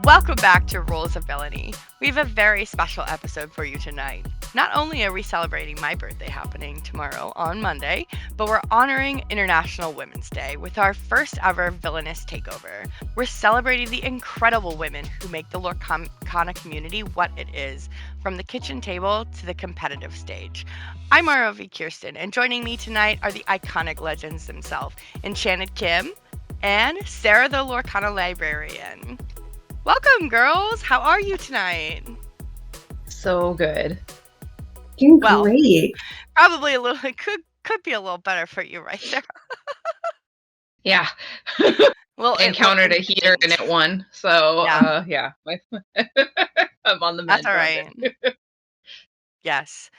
Welcome back to Rules of Villainy. We have a very special episode for you tonight. Not only are we celebrating my birthday happening tomorrow on Monday, but we're honoring International Women's Day with our first ever villainous takeover. We're celebrating the incredible women who make the Lorcana community what it is, from the kitchen table to the competitive stage. I'm ROV Kirsten, and joining me tonight are the iconic legends themselves, Enchanted Kim and Sarah the Lorcana Librarian. Welcome, girls. How are you tonight? So good. You're great. Probably a little. It could be a little better for you, right, Sarah? Yeah. Well, encountered a heater and it won. So yeah. I'm on the mend. That's all right. Yes.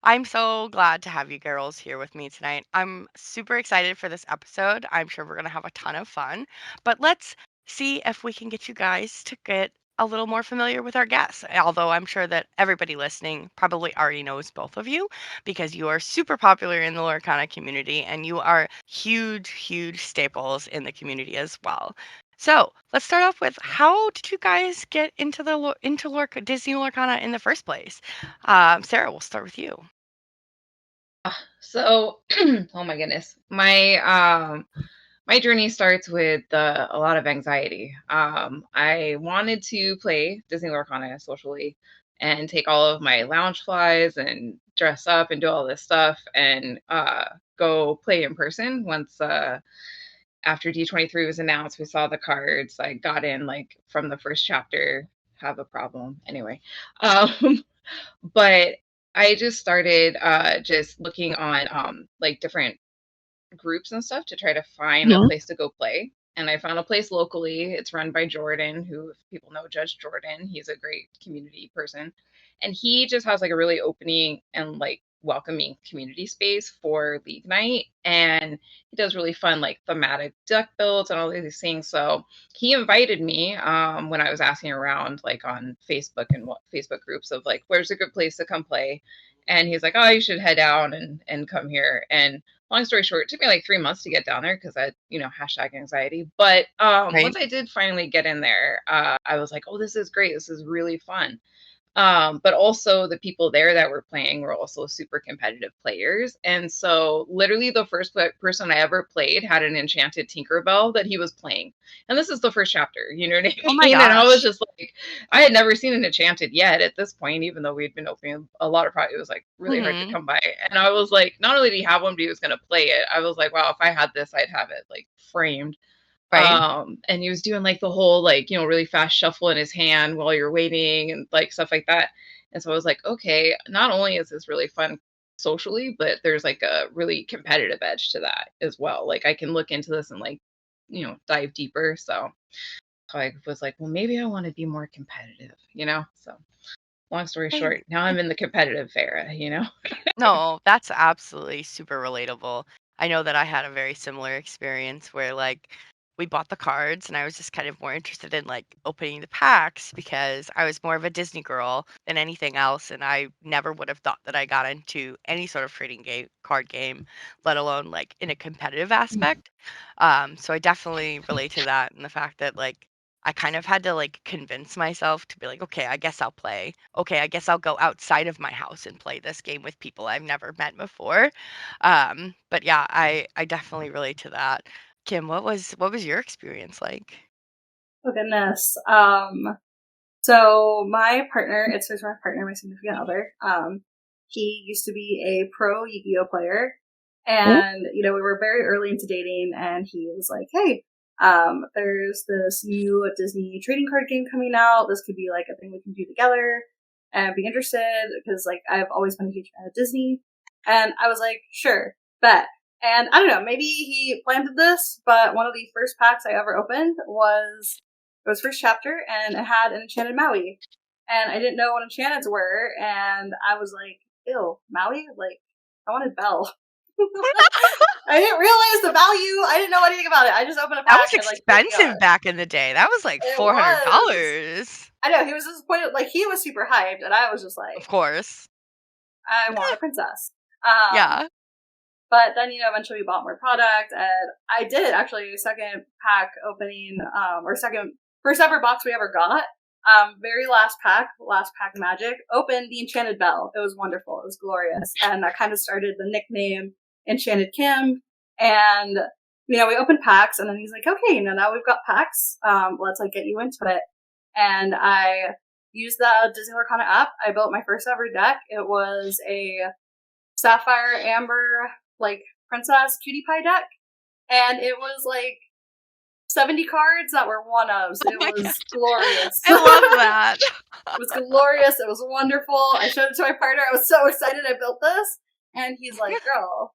I'm so glad to have you girls here with me tonight. I'm super excited for this episode. I'm sure we're going to have a ton of fun. But let's see if we can get you guys to get a little more familiar with our guests. Although I'm sure that everybody listening probably already knows both of you because you are super popular in the Lorcana community and you are huge, huge staples in the community as well. So let's start off with, how did you guys get into Disney Lorcana in the first place? Sarah, we'll start with you. So, oh my goodness, my journey starts with a lot of anxiety. I wanted to play Disney Lorcana socially and take all of my lounge flies and dress up and do all this stuff and go play in person. Once after D23 was announced, we saw the cards. I got in like from the first chapter. Have a problem anyway, but I just started just looking on like different groups and stuff to try to find a place to go play. And I found a place locally. It's run by Jordan, who, if people know Judge Jordan, he's a great community person. And he just has like a really opening and like welcoming community space for league night. And he does really fun like thematic deck builds and all these things. So he invited me when I was asking around like on Facebook and Facebook groups of like, where's a good place to come play? And he's like, oh, you should head down and come here. And long story short, it took me like 3 months to get down there because I, hashtag anxiety. But once I did finally get in there, I was like, oh, this is great. This is really fun. But also the people there that were playing were also super competitive players. And so literally the first person I ever played had an enchanted Tinkerbell that he was playing. And this is the first chapter, you know what I mean? Oh my gosh. And I was just like, I had never seen an enchanted yet at this point, even though we'd been opening a lot of products. It was like really hard to come by. And I was like, not only did he have one, but he was going to play it. I was like, wow, if I had this, I'd have it like framed. Right. And he was doing like the whole like, really fast shuffle in his hand while you're waiting and like stuff like that. And so I was like, okay, not only is this really fun socially, but there's like a really competitive edge to that as well. Like I can look into this and like, dive deeper. So I was like, well, maybe I want to be more competitive, So long story short, now I'm in the competitive era, No, that's absolutely super relatable. I know that I had a very similar experience where like we bought the cards and I was just kind of more interested in like opening the packs because I was more of a Disney girl than anything else, and I never would have thought that I got into any sort of card game, let alone like in a competitive aspect. So I definitely relate to that, and the fact that like I kind of had to like convince myself to be like, okay, I guess I'll play. Okay, I guess I'll go outside of my house and play this game with people I've never met before. But yeah, I definitely relate to that. Kim, what was your experience like? Oh goodness. So my partner, my significant other, he used to be a pro Yu-Gi-Oh player, and we were very early into dating, and he was like, hey, there's this new Disney trading card game coming out. This could be like a thing we can do together and be interested, because like I've always been a huge fan of Disney. And I was like, sure, bet. And I don't know, maybe he planted this, but one of the first packs I ever opened was first chapter, and it had an enchanted Maui. And I didn't know what enchanteds were, and I was like, ew, Maui? Like, I wanted Belle. I didn't realize the value. I didn't know anything about it. I just opened a pack. That was expensive back in the day. That was like $400. I know, he was disappointed. Like, he was super hyped, and I was just like, of course, I want a princess. yeah. But then, eventually we bought more product, and I did actually a second pack opening, or first ever box we ever got. Very last pack magic, opened the Enchanted Bell. It was wonderful. It was glorious. And that kind of started the nickname Enchanted Kim. And, we opened packs, and then he's like, okay, now we've got packs. Let's get you into it. And I used the Disney Lorcana app. I built my first ever deck. It was a Sapphire Amber, princess cutie pie deck. And it was 70 cards that were one-ofs. It was glorious. I love that. It was glorious. It was wonderful. I showed it to my partner. I was so excited I built this. And he's like, girl,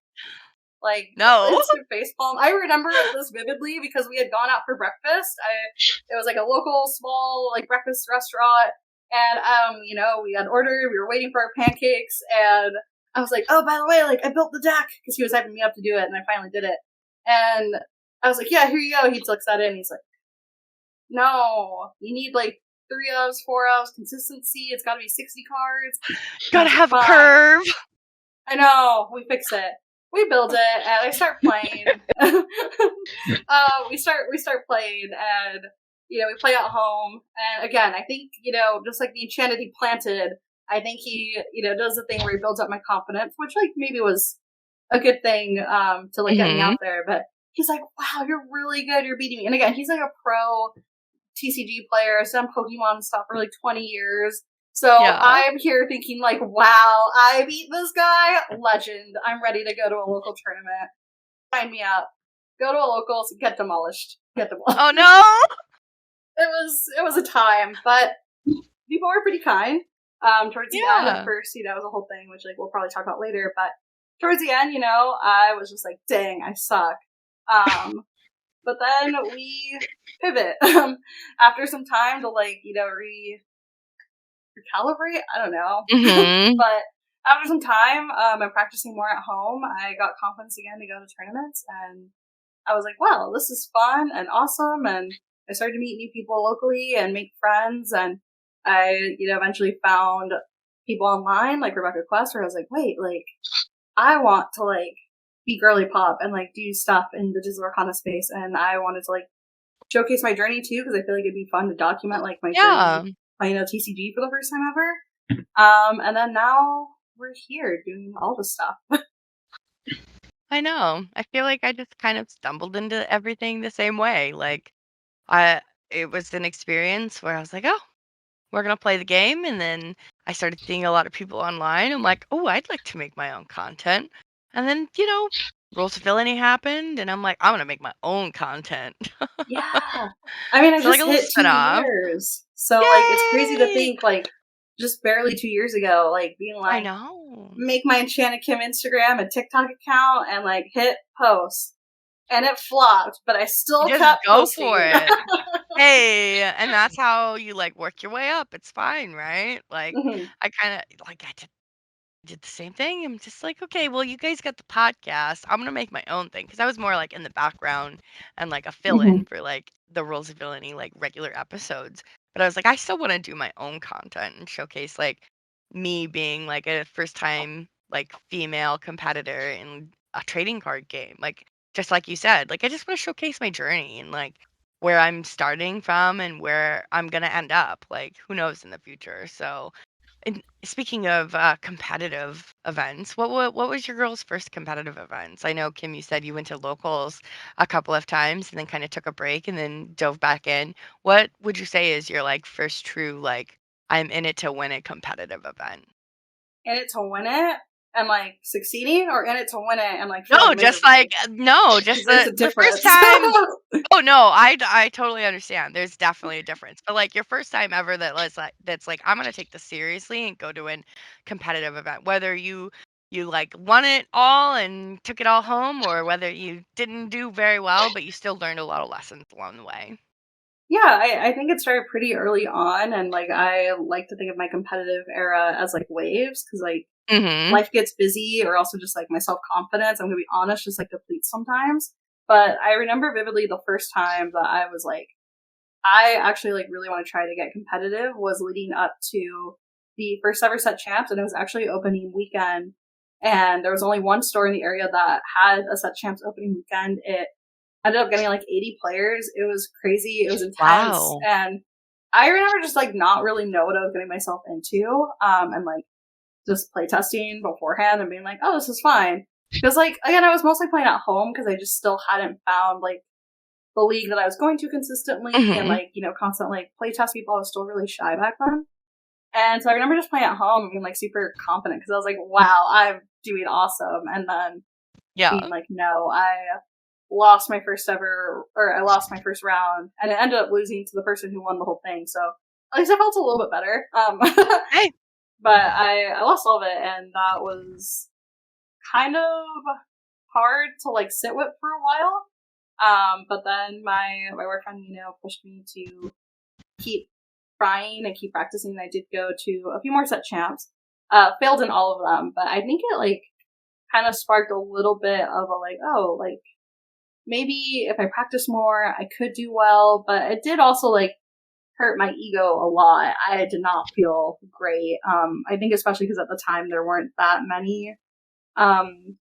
no. instant facepalm. I remember this vividly because we had gone out for breakfast. It was a local small breakfast restaurant. And, we had ordered, we were waiting for our pancakes. And I was like, oh, by the way, I built the deck because he was hyping me up to do it. And I finally did it. And I was like, yeah, here you go. He looks at it and he's like, no, you need 3-ofs, 4-ofs, consistency. It's got to be 60 cards. Gotta have a curve. I know. We fix it. We build it, and I start playing. We start playing, and we play at home. And again, I think just like the Enchanted he planted, I think he does the thing where he builds up my confidence, which maybe was a good thing to get me out there. But he's like, wow, you're really good. You're beating me. And again, he's a pro TCG player. He's done Pokemon and stuff for 20 years. So yeah. I'm here thinking wow, I beat this guy. Legend. I'm ready to go to a local tournament. Sign me up. Go to a locals. Get demolished. Oh no! It was a time, but people were pretty kind. Towards the end, at first, it was a whole thing, which we'll probably talk about later. But towards the end, I was just dang, I suck. But then we pivot after some time to recalibrate. I don't know. Mm-hmm. But after some time, and practicing more at home, I got confidence again to go to tournaments, and I was like, wow, this is fun and awesome. And I started to meet new people locally and make friends, and I, eventually found people online like Rebecca Quest, where I was like, wait, I want to be girly pop and do stuff in the Disney Lorcana space, and I wanted to showcase my journey too, because I feel it'd be fun to document my journey playing TCG for the first time ever. And then now we're here doing all this stuff. I know. I feel like I just kind of stumbled into everything the same way. It was an experience where I was like, oh, we're going to play the game. And then I started seeing a lot of people online. I'm like, oh, I'd like to make my own content. And then, Rules of Villainy happened. And I'm like, I'm going to make my own content. Yeah. I mean, I just hit 2 years. So, it's crazy to think, just barely 2 years ago, being I know. Make my Enchanted Kim Instagram and TikTok account and, hit post. And it flopped, but I still kept posting. Go for it. Hey, and that's how you work your way up. It's fine, right? Mm-hmm. I kind of I did the same thing. I'm just okay, well, you guys got the podcast. I'm gonna make my own thing, because I was more in the background and a fill-in for the Rules of Villainy regular episodes. But I was I still want to do my own content and showcase me being a first time female competitor in a trading card game. Just like you said, I just want to showcase my journey and where I'm starting from and where I'm gonna end up. Who knows in the future? So, and speaking of competitive events, what was your girl's first competitive events? I know, Kim, you said you went to locals a couple of times and then kind of took a break and then dove back in. What would you say is your first true I'm in it to win it competitive event? In it to win it and succeeding, or in it to win it and no, just just the first time. Oh no, I totally understand. There's definitely a difference. But your first time ever that's I'm gonna take this seriously and go to a competitive event, whether you won it all and took it all home, or whether you didn't do very well but you still learned a lot of lessons along the way. Yeah, I think it started pretty early on, and I like to think of my competitive era as waves, because Mm-hmm. life gets busy, or also just my self-confidence, I'm gonna be honest, just depletes sometimes. But I remember vividly the first time that I was I actually really want to try to get competitive was leading up to the first ever set champs, and it was actually opening weekend and there was only one store in the area that had a set champs opening weekend. It ended up getting like 80 players. It was crazy. It was intense. Wow. And I remember just like not really know what I was getting myself into. And like just play testing beforehand and being like, oh, this is fine. Because like, again, I was mostly playing at home because I just still hadn't found like the league that I was going to consistently and like, you know, constantly like play test people. I was still really shy back then. And so I remember just playing at home and being like super confident because I was like, wow, I'm doing awesome. And then being like, no, I lost my first round and it ended up losing to the person who won the whole thing. So at least I felt a little bit better. Hey. But I lost all of it, and that was kind of hard to like sit with for a while. But then my boyfriend, you know, pushed me to keep trying and keep practicing. I did go to a few more set champs. Failed in all of them, but I think it like kind of sparked a little bit of a like, oh, like maybe if I practice more, I could do well. But it did also like hurt my ego a lot. I did not feel great. I think especially because at the time there weren't that many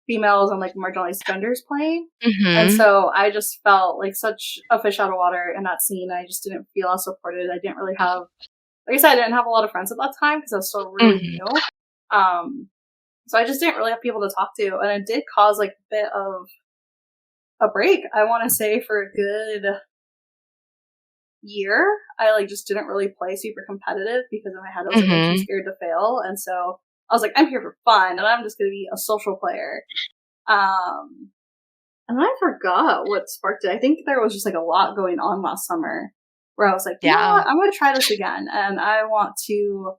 females and like marginalized genders playing. And so I just felt like such a fish out of water in that scene. I just didn't feel as supported. I didn't really have, like I said, I didn't have a lot of friends at that time because I was still really new. So I just didn't really have people to talk to. And it did cause like a bit of a break, I want to say, for a good year. I like just didn't really play super competitive because in my head I was like, I'm too scared to fail. And so I was like, I'm here for fun and I'm just going to be a social player. And then I forgot what sparked it. I think there was just like a lot going on last summer where I was like, you know what? I'm going to try this again. And I want to,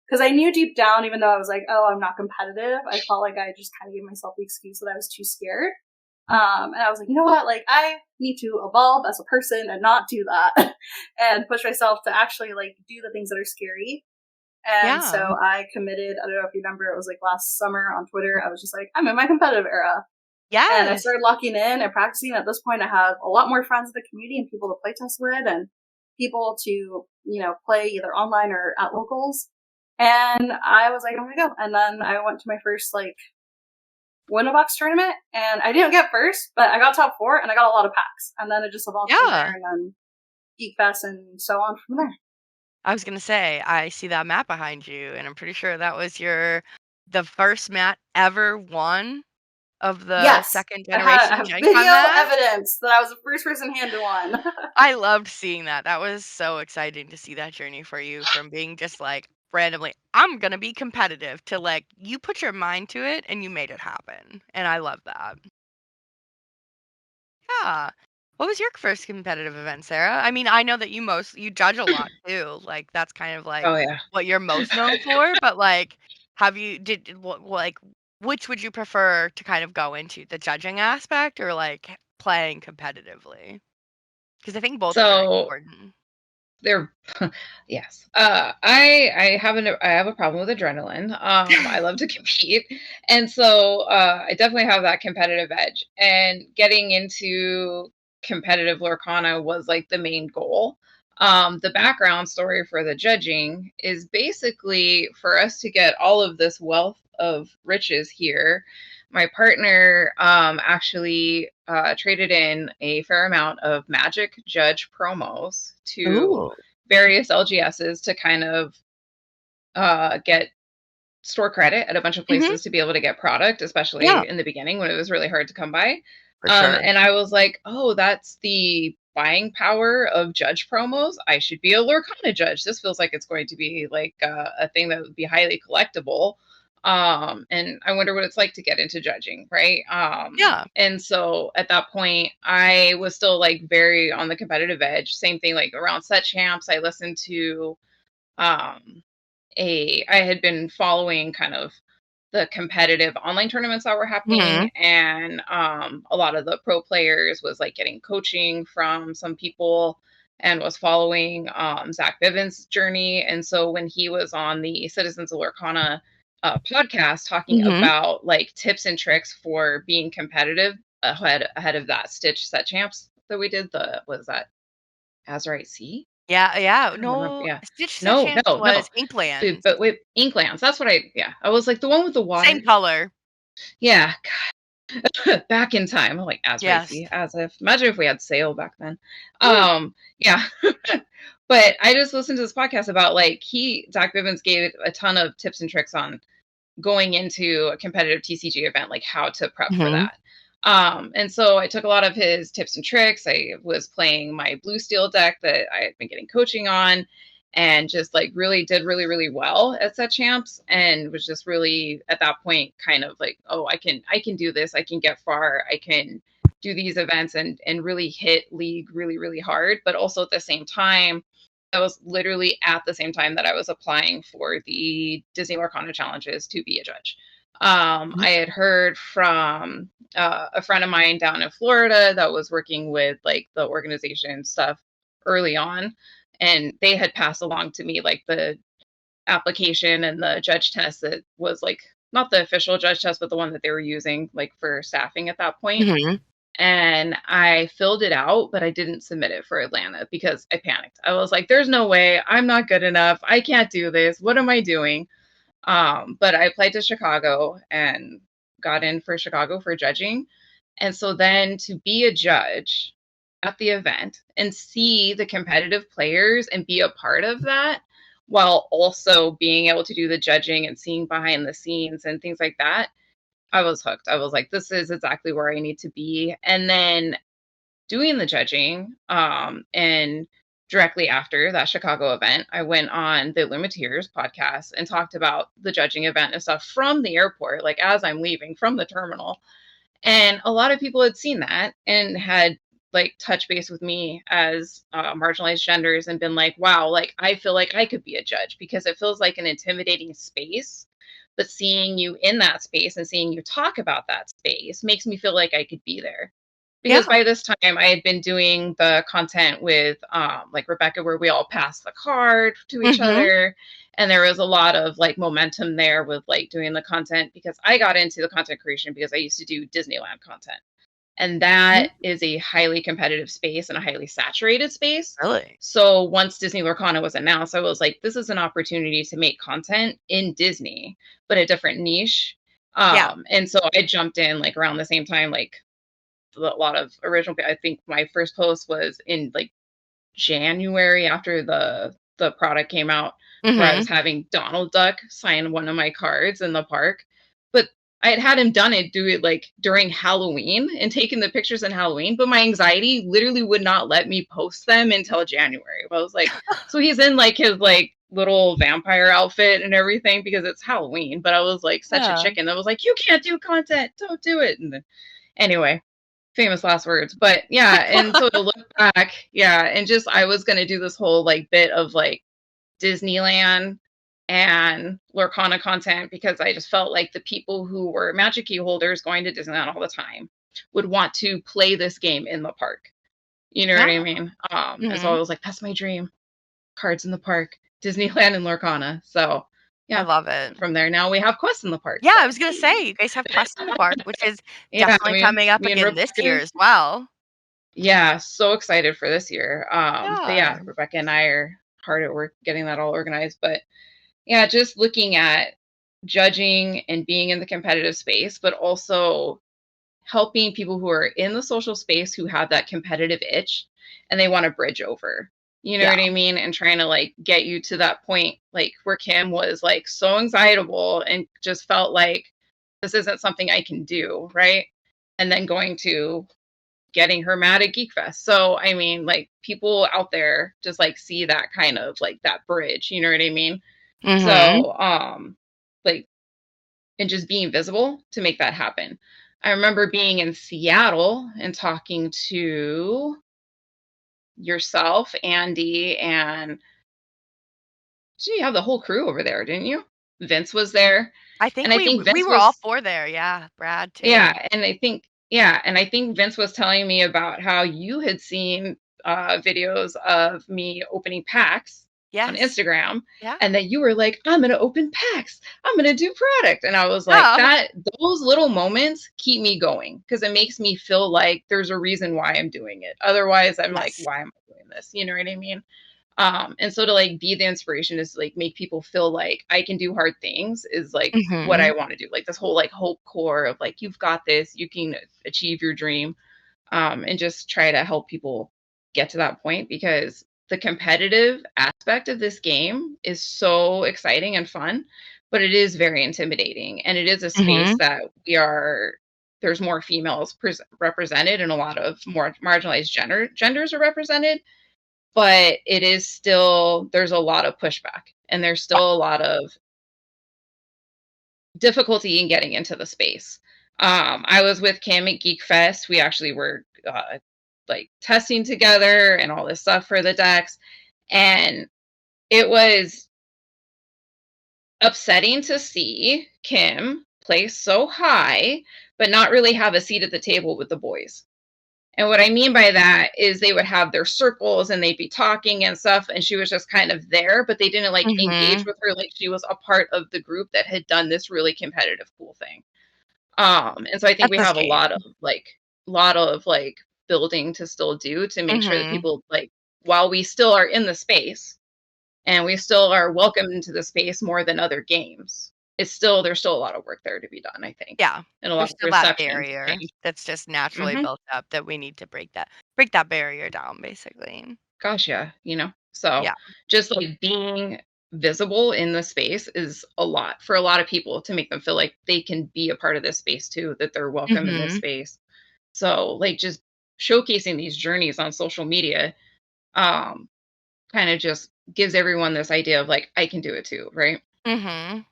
because I knew deep down, even though I was like, oh, I'm not competitive, I felt like I just kind of gave myself the excuse that I was too scared. And I was like, you know what? Like, I need to evolve as a person and not do that and push myself to actually like do the things that are scary. And so I committed, I don't know if you remember, it was like last summer on Twitter. I was just like, I'm in my competitive era. And I started locking in and practicing. At this point, I have a lot more friends in the community and people to play test with and people to, you know, play either online or at locals. And I was like, I'm going to go. And then I went to my first like win-a-box tournament, and I didn't get first, but I got top 4, and I got a lot of packs. And then it just evolved from there, and then Geek Fest, and so on from there. I was gonna say, I see that mat behind you, and I'm pretty sure that was the first mat ever won of the second generation I have Gen video Con mat. evidence that I was the first person hand to one. I loved seeing that. That was so exciting to see that journey for you from being just like randomly, I'm gonna be competitive to like you put your mind to it and you made it happen. And I love that. Yeah. What was your first competitive event, Sarah? I mean, I know that you judge a lot too. Like that's kind of like what you're most known for, but like which would you prefer to kind of go into, the judging aspect or like playing competitively? Because I think both are very important. They're yes. I have a problem with adrenaline. I love to compete, and so I definitely have that competitive edge. And getting into competitive Lorcana was like the main goal. The background story for the judging is basically for us to get all of this wealth of riches here. My partner actually traded in a fair amount of Magic Judge promos to various LGSs to kind of get store credit at a bunch of places to be able to get product, especially in the beginning when it was really hard to come by. And I was like, oh, that's the buying power of judge promos. I should be a Lorcana judge. This feels like it's going to be like a thing that would be highly collectible. And I wonder what it's like to get into judging, right? And so at that point, I was still like very on the competitive edge. Same thing, like around set champs, I listened to I had been following kind of the competitive online tournaments that were happening, and a lot of the pro players was like getting coaching from some people and was following Zach Bivens' journey. And so when he was on the Citizens of Lorcana podcast talking about like tips and tricks for being competitive ahead of that Stitch set champs that we did, was that Azurite Sea? Yeah. I don't remember. No, Yeah. Stitch the No, Champs no, no. was Inklands. But with Inklands, that's what I was like the one with the water. Same color. Yeah. Back in time. I'm like, as Yes. racy as if, imagine if we had sail back then. Ooh. Yeah. But I just listened to this podcast about like Zach Bivens gave a ton of tips and tricks on going into a competitive TCG event, like how to prep for that. And so I took a lot of his tips and tricks. I was playing my blue steel deck that I had been getting coaching on, and just like really did really, really well at set champs, and was just really at that point kind of like, oh, I can do this. I can get far. I can do these events and really hit league really, really hard. But also at the same time, that was literally at the same time that I was applying for the Disney Lorcana challenges to be a judge. I had heard from a friend of mine down in Florida that was working with like the organization stuff early on, and they had passed along to me like the application and the judge test that was like not the official judge test, but the one that they were using like for staffing at that point. And I filled it out, but I didn't submit it for Atlanta because I panicked. I was like, there's no way. I'm not good enough. I can't do this. What am I doing? But I applied to Chicago and got in for Chicago for judging. And so then to be a judge at the event and see the competitive players and be a part of that while also being able to do the judging and seeing behind the scenes and things like that, I was hooked. I was like, this is exactly where I need to be. And then doing the judging, and directly after that Chicago event, I went on the Lumiteers podcast and talked about the judging event and stuff from the airport, like as I'm leaving from the terminal. And a lot of people had seen that and had like touch base with me as marginalized genders and been like, wow, like I feel like I could be a judge because it feels like an intimidating space. But seeing you in that space and seeing you talk about that space makes me feel like I could be there. Because by this time I had been doing the content with like Rebecca, where we all passed the card to each other. And there was a lot of like momentum there with like doing the content, because I got into the content creation because I used to do Disneyland content. And that is a highly competitive space and a highly saturated space. Really? So once Disney Lorcana was announced, I was like, this is an opportunity to make content in Disney, but a different niche. And so I jumped in like around the same time, like a lot of original. I think my first post was in like January after the product came out, where I was having Donald Duck sign one of my cards in the park. But I had him do it like during Halloween and taken the pictures in Halloween, but my anxiety literally would not let me post them until January. I was like, so he's in like his like little vampire outfit and everything because it's Halloween. But I was like such a chicken that was like, you can't do content, don't do it. And then anyway, famous last words. But yeah, and so to look back, yeah, and just I was gonna do this whole like bit of like Disneyland and Lorcana content, because I just felt like the people who were Magic Key holders going to Disneyland all the time would want to play this game in the park. You know what I mean? And so I was like, that's my dream. Cards in the park, Disneyland and Lorcana. So yeah, I love it. From there, now we have quests in the park. Yeah, so. I was gonna say you guys have quests in the park, which is definitely coming up again this year as well. Yeah, so excited for this year. But yeah, Rebecca and I are hard at work getting that all organized. But yeah, just looking at judging and being in the competitive space, but also helping people who are in the social space who have that competitive itch and they want to bridge over. You know what I mean? And trying to like get you to that point, like where Kim was like so excitable and just felt like this isn't something I can do, right? And then going to getting her mad at Geek Fest. So I mean, like people out there just like see that kind of like that bridge, you know what I mean? So like, and just being visible to make that happen. I remember being in Seattle and talking to yourself, Andy, and you have the whole crew over there, didn't you? Vince was there. I think we were all four there. Yeah, Brad too. Yeah, and I think Vince was telling me about how you had seen videos of me opening packs on Instagram, and that you were like, I'm gonna open packs, I'm gonna do product, and I was like, those little moments keep me going because it makes me feel like there's a reason why I'm doing it. Otherwise, I'm like, why am I doing this? You know what I mean? And so to like be the inspiration is like make people feel like I can do hard things is like what I want to do. Like this whole like hope core of like you've got this, you can achieve your dream, and just try to help people get to that point, because the competitive aspect of this game is so exciting and fun, but it is very intimidating, and it is a space that there's more females represented, and a lot of more marginalized genders are represented, but it is still, there's a lot of pushback, and there's still a lot of difficulty in getting into the space. I was with Kim at Geek Fest. We actually were like testing together and all this stuff for the decks, and it was upsetting to see Kim play so high but not really have a seat at the table with the boys. And what I mean by that is they would have their circles and they'd be talking and stuff, and she was just kind of there, but they didn't like engage with her like she was a part of the group that had done this really competitive cool thing. And so I think That's we a have a shame. lot of like building to still do to make sure that people, like, while we still are in the space and we still are welcomed into the space more than other games, there's still a lot of work there to be done, I think. Yeah. And a lot There's of still that perception to barrier change. that's just naturally Hmm. built up that we need to break that barrier down, basically. Gosh, yeah, you know. So Yeah. just like being visible in the space is a lot for a lot of people, to make them feel like they can be a part of this space too, that they're welcome in this Mhm. space. So like just showcasing these journeys on social media, um, kind of just gives everyone this idea of like, I can do it too, right? Mhm.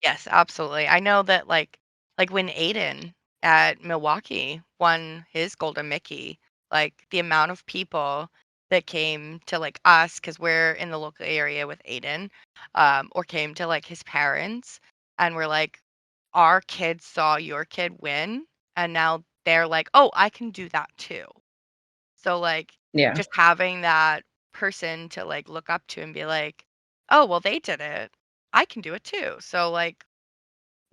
Yes, absolutely. I know that, like, when Aiden at Milwaukee won his Golden Mickey, like, the amount of people that came to, like, us because 'cause we're in the local area with Aiden, or came to, like, his parents, and we're like, "Our kids saw your kid win, and now they're like, 'Oh, I can do that too.'" So, like, Yeah. just having that person to, like, look up to and be like, "Oh, well, they did it. I can do it too." So, like,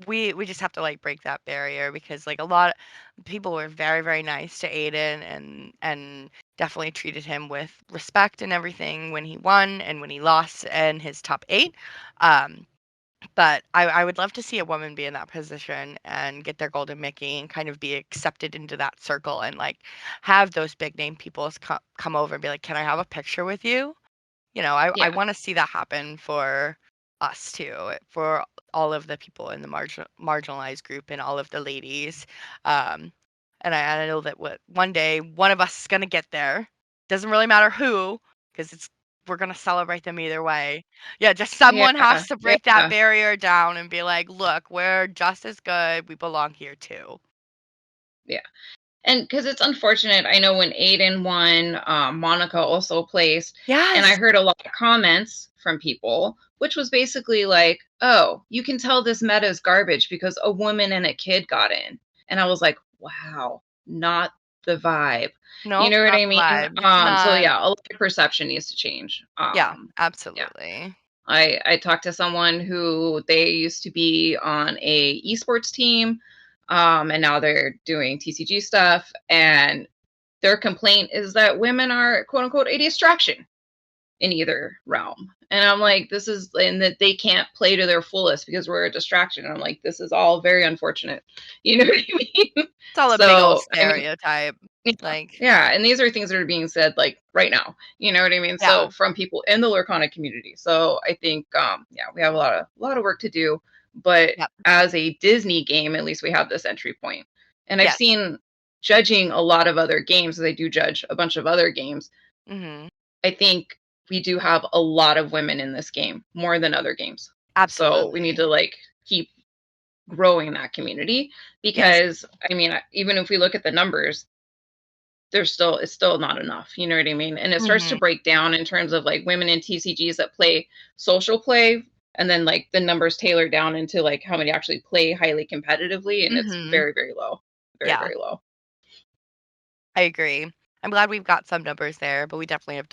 we just have to, like, break that barrier because, like, a lot of people were very, very nice to Aiden and definitely treated him with respect and everything when he won and when he lost in his top 8. Um, but I would love to see a woman be in that position and get their golden Mickey and kind of be accepted into that circle and, like, have those big name people come over and be like, "Can I have a picture with you?" You know, I Yeah. wanna see that happen for us too, for all of the people in the marginalized group and all of the ladies, um, and I know that one day, one of us is gonna get there. Doesn't really matter who, 'cause we're gonna celebrate them either way. Yeah, just Yeah. someone has to break that Yeah. barrier down and be like, "Look, we're just as good, we belong here too." Yeah. And because it's unfortunate, I know when Aiden won, Monica also placed, and I Yes! heard a lot of comments from people, which was basically like, "Oh, you can tell this meta is garbage because a woman and a kid got in." And I was like, "Wow, not the vibe." You Nope, know what not I the mean? vibe. It's So not. yeah, a lot of perception needs to change. Yeah, Yeah. absolutely. I talked to someone who they used to be on a esports team, and now they're doing TCG stuff, and their complaint is that women are quote unquote a distraction in either realm. And I'm like, this is, and that they can't play to their fullest because we're a distraction. And I'm like, this is all very unfortunate. You know what I mean? It's all a big old So, I mean, stereotype, yeah, like yeah, and these are things that are being said like right now. You know what I mean? yeah, So from people in the Lorcana community. So I think, yeah, we have a lot of work to do. But yep, as a Disney game, at least we have this entry point. And I've yes, seen, judging a lot of other games, as I do judge a bunch of other games, mhm, I think we do have a lot of women in this game, more than other games. So we need absolutely, to like keep growing that community, yes, because I mean, even if we look at the numbers, it's still not enough. You know what I mean? And it starts to mhm, break down in terms of like women in TCGs that play social play, and then like the numbers tailor down into like how many actually play highly competitively, and it's mhm, very, very low. Very, yeah, very low. I agree. I'm glad we've got some numbers there, but we definitely have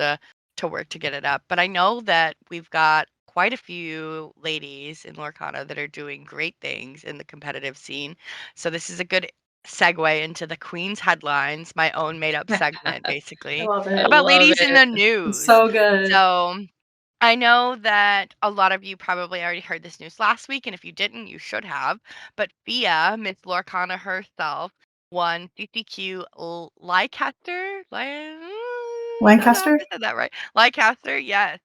to work to get it up. But I know that we've got quite a few ladies in Lorcana that are doing great things in the competitive scene. So this is a good segue into the Queen's headlines, my own made-up segment, basically, I love it. about love ladies in the it. news. So good. So I know that a lot of you probably already heard this news last week, and if you didn't, you should have. But Fia, Miss Lorcana herself, won CCQ Leicester. I don't know if Lancaster? I said that right. Leicester, yes.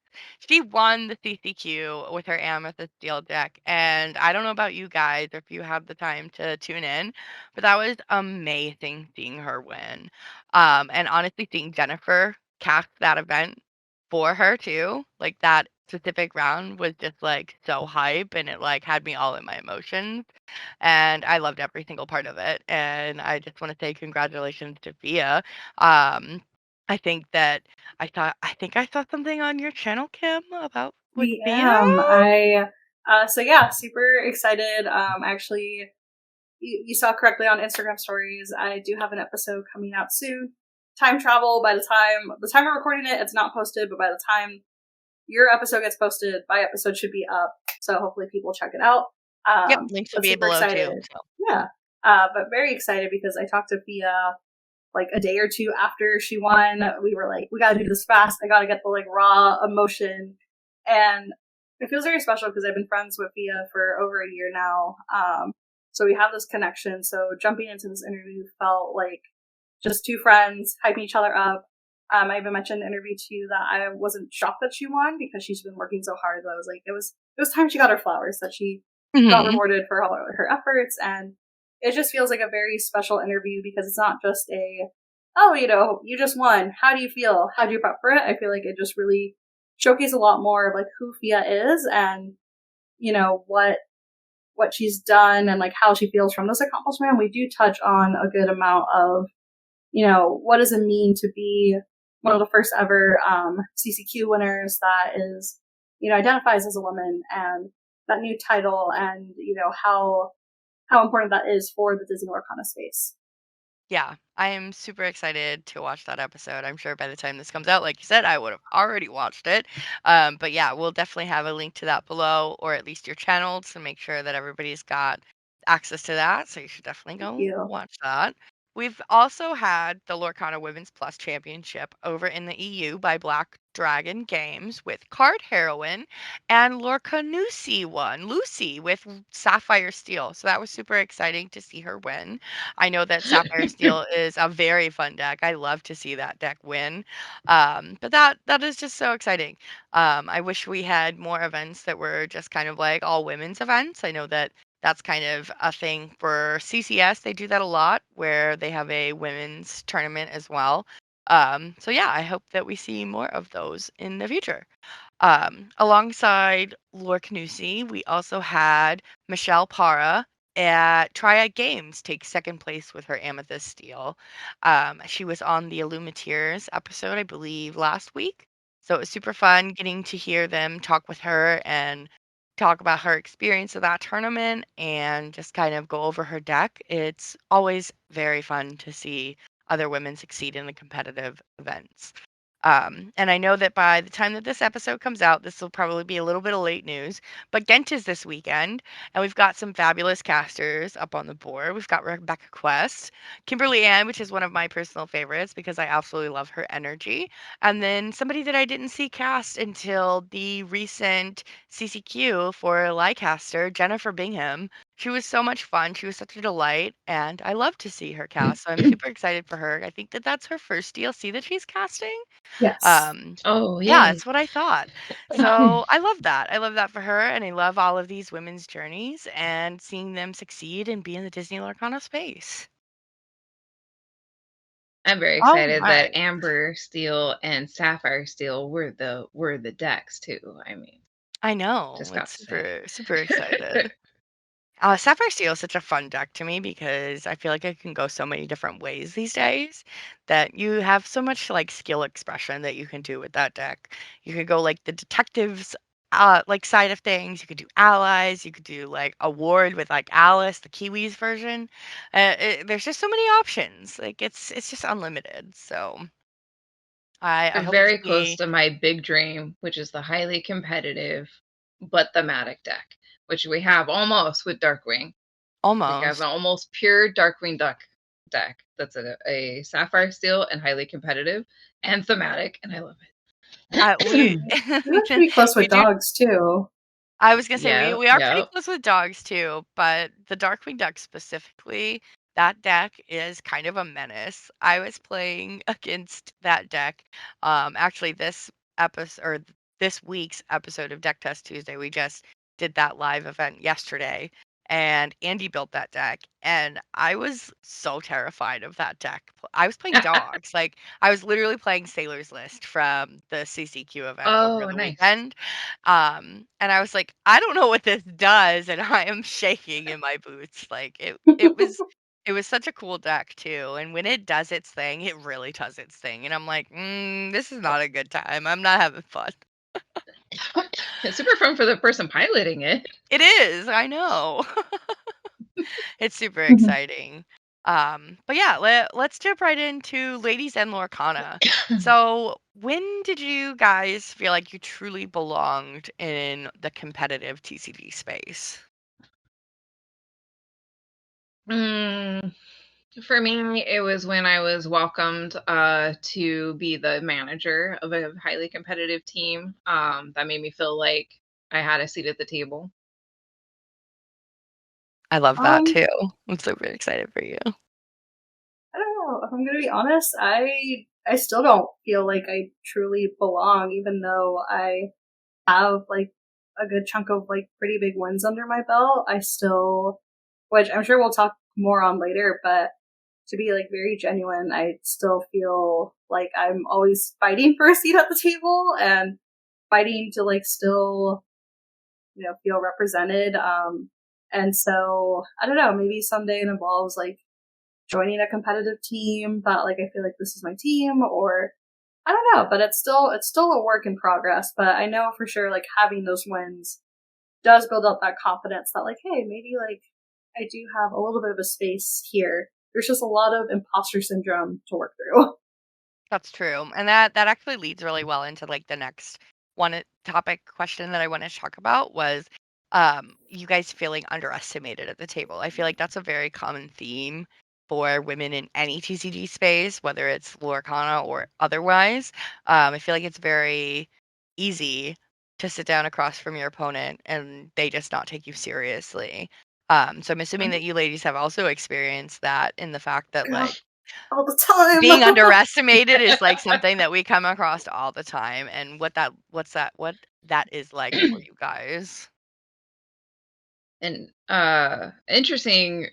She won the CCQ with her Amethyst Steel deck, and I don't know about you guys if you have the time to tune in, but that was amazing seeing her win. And honestly, seeing Jennifer cast that event for her too, like that specific round was just like so hype, and it like had me all in my emotions, and I loved every single part of it. And I just want to say congratulations to Fia. I think that I think I saw something on your channel, Kim, about with Fia. So yeah, super excited. Actually, you saw correctly on Instagram stories. I do have an episode coming out soon. Time travel. By the time we're recording it, it's not posted, but by the time your episode gets posted, my episode should be up. So hopefully people check it out. Yep, links will be super below excited. too. So. Yeah, but very excited because I talked to Fia like a day or two after she won. We were like, we gotta do this fast. I gotta get the like raw emotion, and it feels very special because I've been friends with Fia for over a year now. So we have this connection. So jumping into this interview felt like just two friends hyping each other up. I even mentioned in the interview too that I wasn't shocked that she won because she's been working so hard. That I was like, it was time she got her flowers, that she got rewarded for all her efforts. And it just feels like a very special interview because it's not just you just won. How do you feel? How do you prep for it? I feel like it just really showcases a lot more of like who Fia is and, what she's done and like how she feels from this accomplishment. We do touch on a good amount of, what does it mean to be one of the first ever CCQ winners that is, identifies as a woman, and that new title, and how important that is for the Disney Lorcana space. Yeah, I am super excited to watch that episode. I'm sure by the time this comes out, like you said, I would have already watched it. But yeah, we'll definitely have a link to that below, or at least your channel, to make sure that everybody's got access to that. So you should definitely go watch that. We've also had the Lorcana Women's Plus Championship over in the EU by Black Dragon Games with Card Heroine, and Lorcanusi won, Lucy, with Sapphire Steel. So that was super exciting to see her win. I know that Sapphire Steel is a very fun deck. I love to see that deck win. But that is just so exciting. I wish we had more events that were just kind of like all women's events. I know that that's kind of a thing for CCS. They do that a lot where they have a women's tournament as well. So yeah, I hope that we see more of those in the future. Alongside Lorcanusi, we also had Michelle Para at Triad Games take second place with her Amethyst Steel. She was on the Illumineers episode, I believe, last week. So it was super fun getting to hear them talk with her and talk about her experience of that tournament and just kind of go over her deck. It's always very fun to see other women succeed in the competitive events. And I know that by the time that this episode comes out, this will probably be a little bit of late news, but Ghent is this weekend, and we've got some fabulous casters up on the board. We've got Rebecca Quest, Kimberly Ann, which is one of my personal favorites because I absolutely love her energy, and then somebody that I didn't see cast until the recent CCQ for Leicester, Jennifer Bingham. She was so much fun. She was such a delight, and I love to see her cast. So I'm super excited for her. I think that that's her first DLC that she's casting. Yes. Oh, Yeah, yeah. that's what I thought. So I love that. I love that for her, and I love all of these women's journeys and seeing them succeed and be in the Disney Lorcana space. I'm very All excited that right. Amber Steel and Sapphire Steel were the decks too. I mean, I know. just got It's to say. super excited. Sapphire Steel is such a fun deck to me because I feel like it can go so many different ways these days that you have so much like skill expression that you can do with that deck. You could go like the detectives like side of things. You could do allies. You could do like a ward with like Alice, the Kiwis version. There's just so many options. Like it's just unlimited. So I They're hope to very close see to my big dream, which is the highly competitive but thematic deck, which we have almost with Darkwing. We have almost. an almost pure Darkwing Duck deck that's a sapphire steel and highly competitive and thematic, and I love We We're pretty close we with do. dogs too. I was gonna say Yeah, we are pretty yeah. close with dogs too, but the Darkwing Duck specifically, that deck is kind of a menace. I was playing against that deck. Actually, this week's episode of Deck Test Tuesday, we just did that live event yesterday, and Andy built that deck, and I was so terrified of that deck. I was playing dogs, like I was literally playing Sailor's List from the CCQ event over Oh, the nice. weekend. And I was like, "I don't know what this does," and I am shaking in my boots. Like, it was such a cool deck too, and when it does its thing, it really does its thing, and I'm like, this is not a good time. I'm not having fun." It's super fun for the person piloting it. It is, I know. It's super exciting. But yeah, let's jump right into Ladies and Lorcana. So, when did you guys feel like you truly belonged in the competitive TCG space? Mm, for me, it was when I was welcomed to be the manager of a highly competitive team. That made me feel like I had a seat at the table. I love that Um, too. I'm super excited for you. I don't know. If I'm gonna be honest, I still don't feel like I truly belong, even though I have like a good chunk of like pretty big wins under my belt. I still, which I'm sure we'll talk more on later, but to be like very genuine, I still feel like I'm always fighting for a seat at the table and fighting to like still, feel represented. And so I don't know, maybe someday it involves like joining a competitive team that like I feel like this is my team, or I don't know, but it's still a work in progress. But I know for sure like having those wins does build up that confidence that like, hey, maybe like I do have a little bit of a space here. There's just a lot of imposter syndrome to work through. That's true. And that actually leads really well into like the next topic question that I wanted to talk about was you guys feeling underestimated at the table. I feel like that's a very common theme for women in any TCG space, whether it's Lorcana or otherwise. I feel like it's very easy to sit down across from your opponent and they just not take you seriously. So I'm assuming that you ladies have also experienced that in the fact that Gosh, like all the time. being underestimated is like something that we come across all the time, and what that is like for you guys. And interesting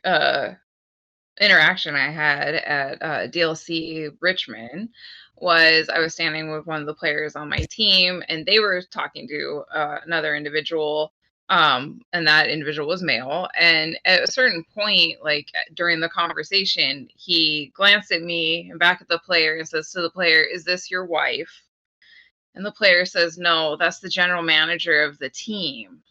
interaction I had at DLC Richmond was I was standing with one of the players on my team, and they were talking to another individual, and that individual was male. And at a certain point, like during the conversation, he glanced at me and back at the player and says to the player, "Is this your wife?" And the player says, "No, that's the general manager of the team."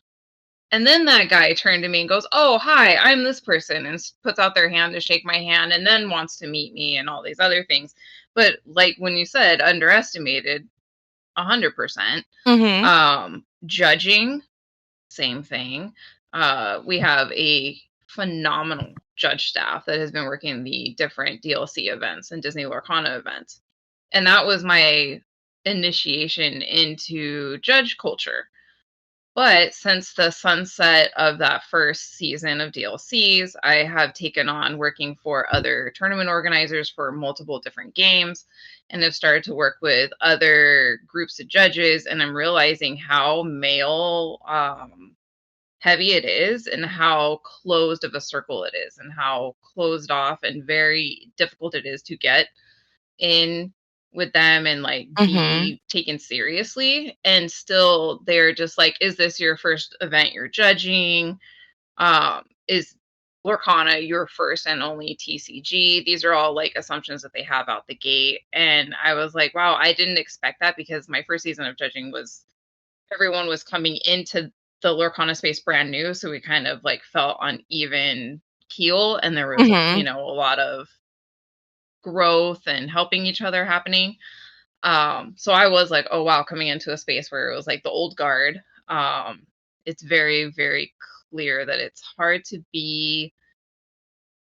And then that guy turned to me and goes, "Oh, hi, I'm this person," and puts out their hand to shake my hand and then wants to meet me and all these other things. But like when you said underestimated, 100%. Mhm. Judging, same thing. We have a phenomenal judge staff that has been working the different DLC events and Disney Lorcana events. And that was my initiation into judge culture. But since the sunset of that first season of DLCs, I have taken on working for other tournament organizers for multiple different games and have started to work with other groups of judges. And I'm realizing how male heavy it is and how closed of a circle it is and how closed off and very difficult it is to get in with them and like Mhm. be taken seriously, and still they're just like, is this your first event you're judging? Is Lorcana your first and only TCG? These are all like assumptions that they have out the gate. And I was like, wow, I didn't expect that, because my first season of judging was everyone was coming into the Lorcana space brand new, so we kind of like felt on even keel, and there was Mhm. a lot of growth and helping each other happening. So I was like, oh wow, coming into a space where it was like the old guard. It's very, very clear that it's hard to be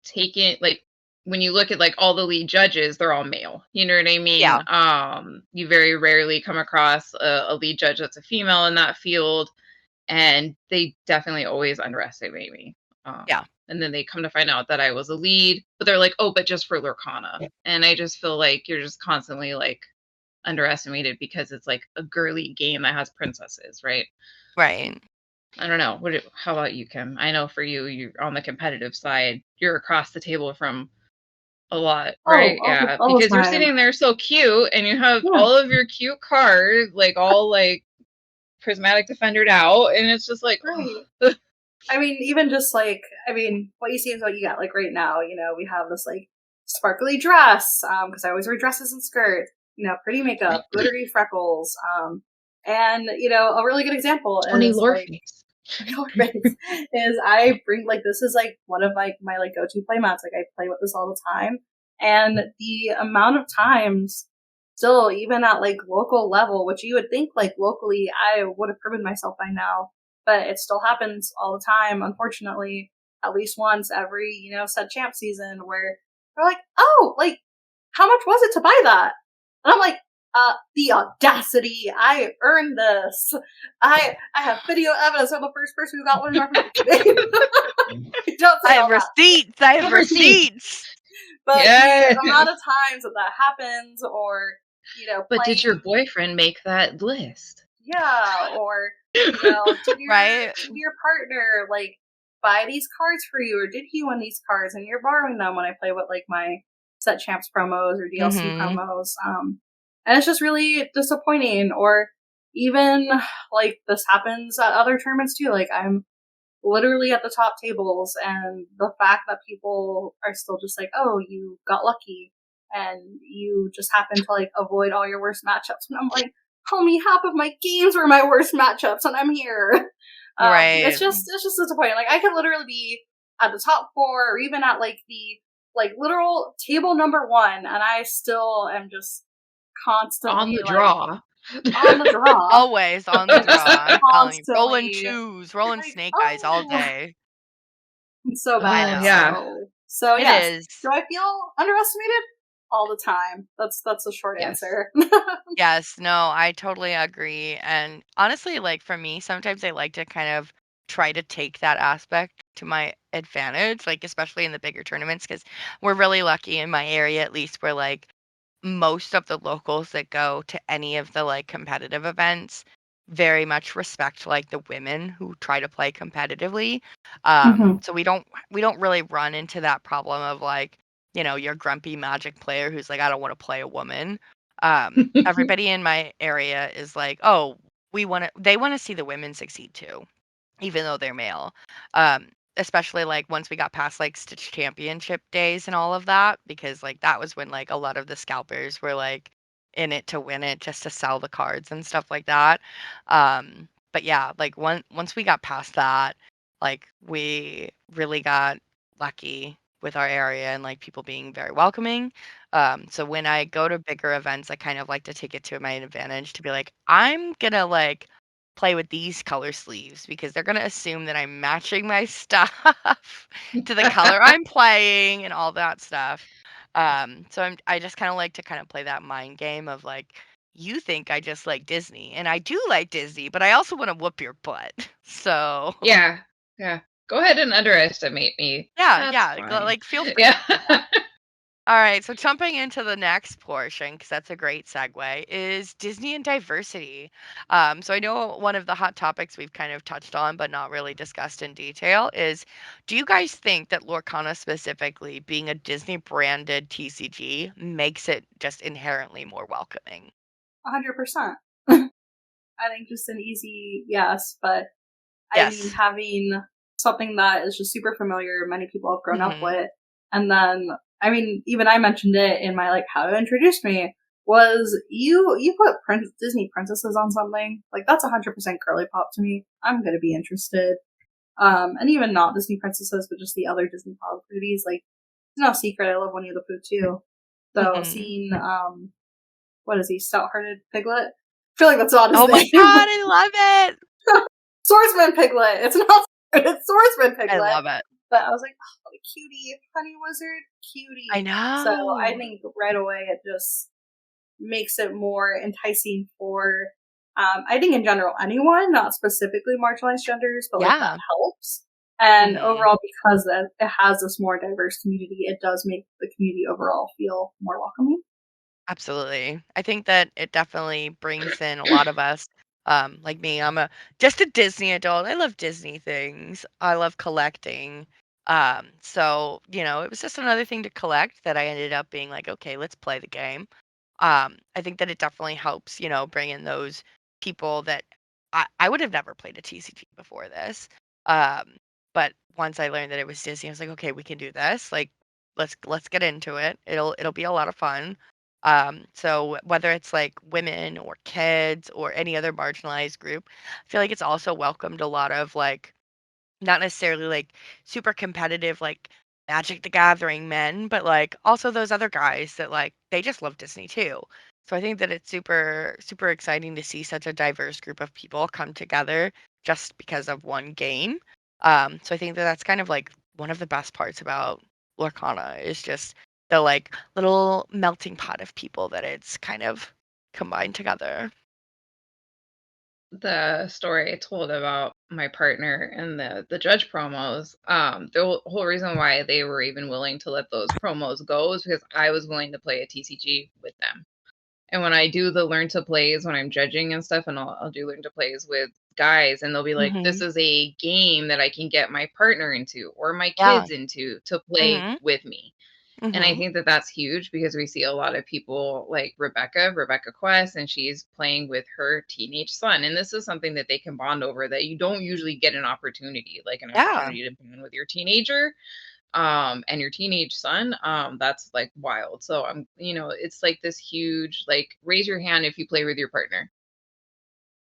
taken, like when you look at like all the lead judges, they're all male. You know what I mean? Yeah. You very rarely come across a lead judge that's a female in that field, and they definitely always underestimate me. Yeah. And then they come to find out that I was a lead, but they're like, oh, but just for Lorcana. And I just feel like you're just constantly like underestimated because it's like a girly game that has princesses, right? Right. I don't know. How about you, Kim? I know for you, you're on the competitive side. You're across the table from a lot, right? Yeah, all the because you're time. sitting there so cute, and you have all of your cute cards, like all like prismatic defendered out, and it's just like, right. I mean, even just like, I mean, what you see is what you get. Like right now, you know, we have this like sparkly dress, because I always wear dresses and skirts, you know, pretty makeup, glittery freckles, and you know, a really good example is like, is I bring like, this is like one of like my like go-to play mats. Like I play with this all the time, and the amount of times still, even at like local level, which you would think like locally I would have proven myself by now, but it still happens all the time, unfortunately, at least once every, you know, set champ season, where they're like, oh, like, how much was it to buy that? And I'm like, the audacity! I earned this. I have video evidence. I'm the first person who got one in our game. I have receipts. I have receipts. But the amount of times that happens, or you know, but did your boyfriend make that list? Yeah, or you know, did your partner like buy these cards for you, or did he win these cards and you're borrowing them when I play with like my set champs promos or DLC promos? And it's just really disappointing. Or even like this happens at other tournaments too. Like I'm literally at the top tables, and the fact that people are still just like, oh, you got lucky and you just happen to like avoid all your worst matchups. And I'm like, homie, half of my games were my worst matchups, and I'm here. Right. It's just disappointing. Like I could literally be at the top 4, or even at like the like literal table number 1, and I still am just constantly on the draw. On the draw. Always on the draw. I'm telling you, rolling twos, rolling like, snake eyes all day. It's so bad. Yeah. So it yes. is. Do I feel underestimated? All the time. That's the short answer. Yes, no, I totally agree. And honestly, like for me, sometimes I like to kind of try to take that aspect to my advantage, like especially in the bigger tournaments, because we're really lucky in my area, at least, where like most of the locals that go to any of the like competitive events very much respect like the women who try to play competitively. So we don't really run into that problem of like, you know, your grumpy Magic player who's like, I don't want to play a woman. Everybody in my area is like, oh, they want to see the women succeed too, even though they're male. Especially like once we got past like Stitch Championship days and all of that, because like that was when like a lot of the scalpers were like in it to win it, just to sell the cards and stuff like that. But yeah, like once we got past that, like we really got lucky with our area and like people being very welcoming. So when I go to bigger events, I kind of like to take it to my advantage to be like, I'm gonna like play with these color sleeves because they're gonna assume that I'm matching my stuff to the color I'm playing and all that stuff. So I just kind of like to kind of play that mind game of like, you think I just like Disney, and I do like Disney, but I also want to whoop your butt. So yeah. Go ahead and underestimate me. Yeah. Like feel free. Yeah. All right, so jumping into the next portion, because that's a great segue, is Disney and diversity. So I know one of the hot topics we've kind of touched on, but not really discussed in detail, is do you guys think that Lorcana specifically, being a Disney branded TCG, makes it just inherently more welcoming? 100%. I think just an easy yes, but I mean, having something that is just super familiar, many people have grown up with, and then I mean, even I mentioned it in my like how to introduce me, was you put Disney princesses on something, like that's 100% girly pop to me. I'm gonna be interested. And even not Disney princesses, but just the other Disney properties, like it's no secret I love Winnie the Pooh too. So seeing what is he, Stout-Hearted Piglet? I feel like that's not his name. Oh my god, I love it! Swordsman Piglet. It's not. It's Swordsman Piglet. I love it. but I was like, oh, the cutie, honey wizard, cutie. I know. So I think right away it just makes it more enticing for, I think in general, anyone, not specifically marginalized genders, but like that helps. And overall, because it has this more diverse community, it does make the community overall feel more welcoming. Absolutely. I think that it definitely brings in a lot of us. Like me, I'm just a Disney adult. I love Disney things. I love collecting. So, it was just another thing to collect that I ended up being like, okay, let's play the game. I think that it definitely helps, bring in those people that I would have never played a TCG before this. But once I learned that it was Disney, I was like, okay, we can do this. Like, let's get into it. It'll be a lot of fun. So whether it's like women or kids or any other marginalized group, I feel like it's also welcomed a lot of like not necessarily like super competitive like Magic the Gathering men, but like also those other guys that like they just love Disney too. So I think that it's super super exciting to see such a diverse group of people come together just because of one game. So I think that that's kind of like one of the best parts about Lorcana is just the like little melting pot of people that it's kind of combined together. The story I told about my partner and the judge promos, the whole reason why they were even willing to let those promos go is because I was willing to play a TCG with them. And when I do the learn to plays when I'm judging and stuff, and I'll do learn to plays with guys, and they'll be like, this is a game that I can get my partner into or my Yeah. kids into to play with me. And I think that that's huge because we see a lot of people like Rebecca Quest, and she's playing with her teenage son. And this is something that they can bond over that you don't usually get an opportunity to bond with your teenager and your teenage son. That's like wild. So it's like this huge, like, raise your hand if you play with your partner.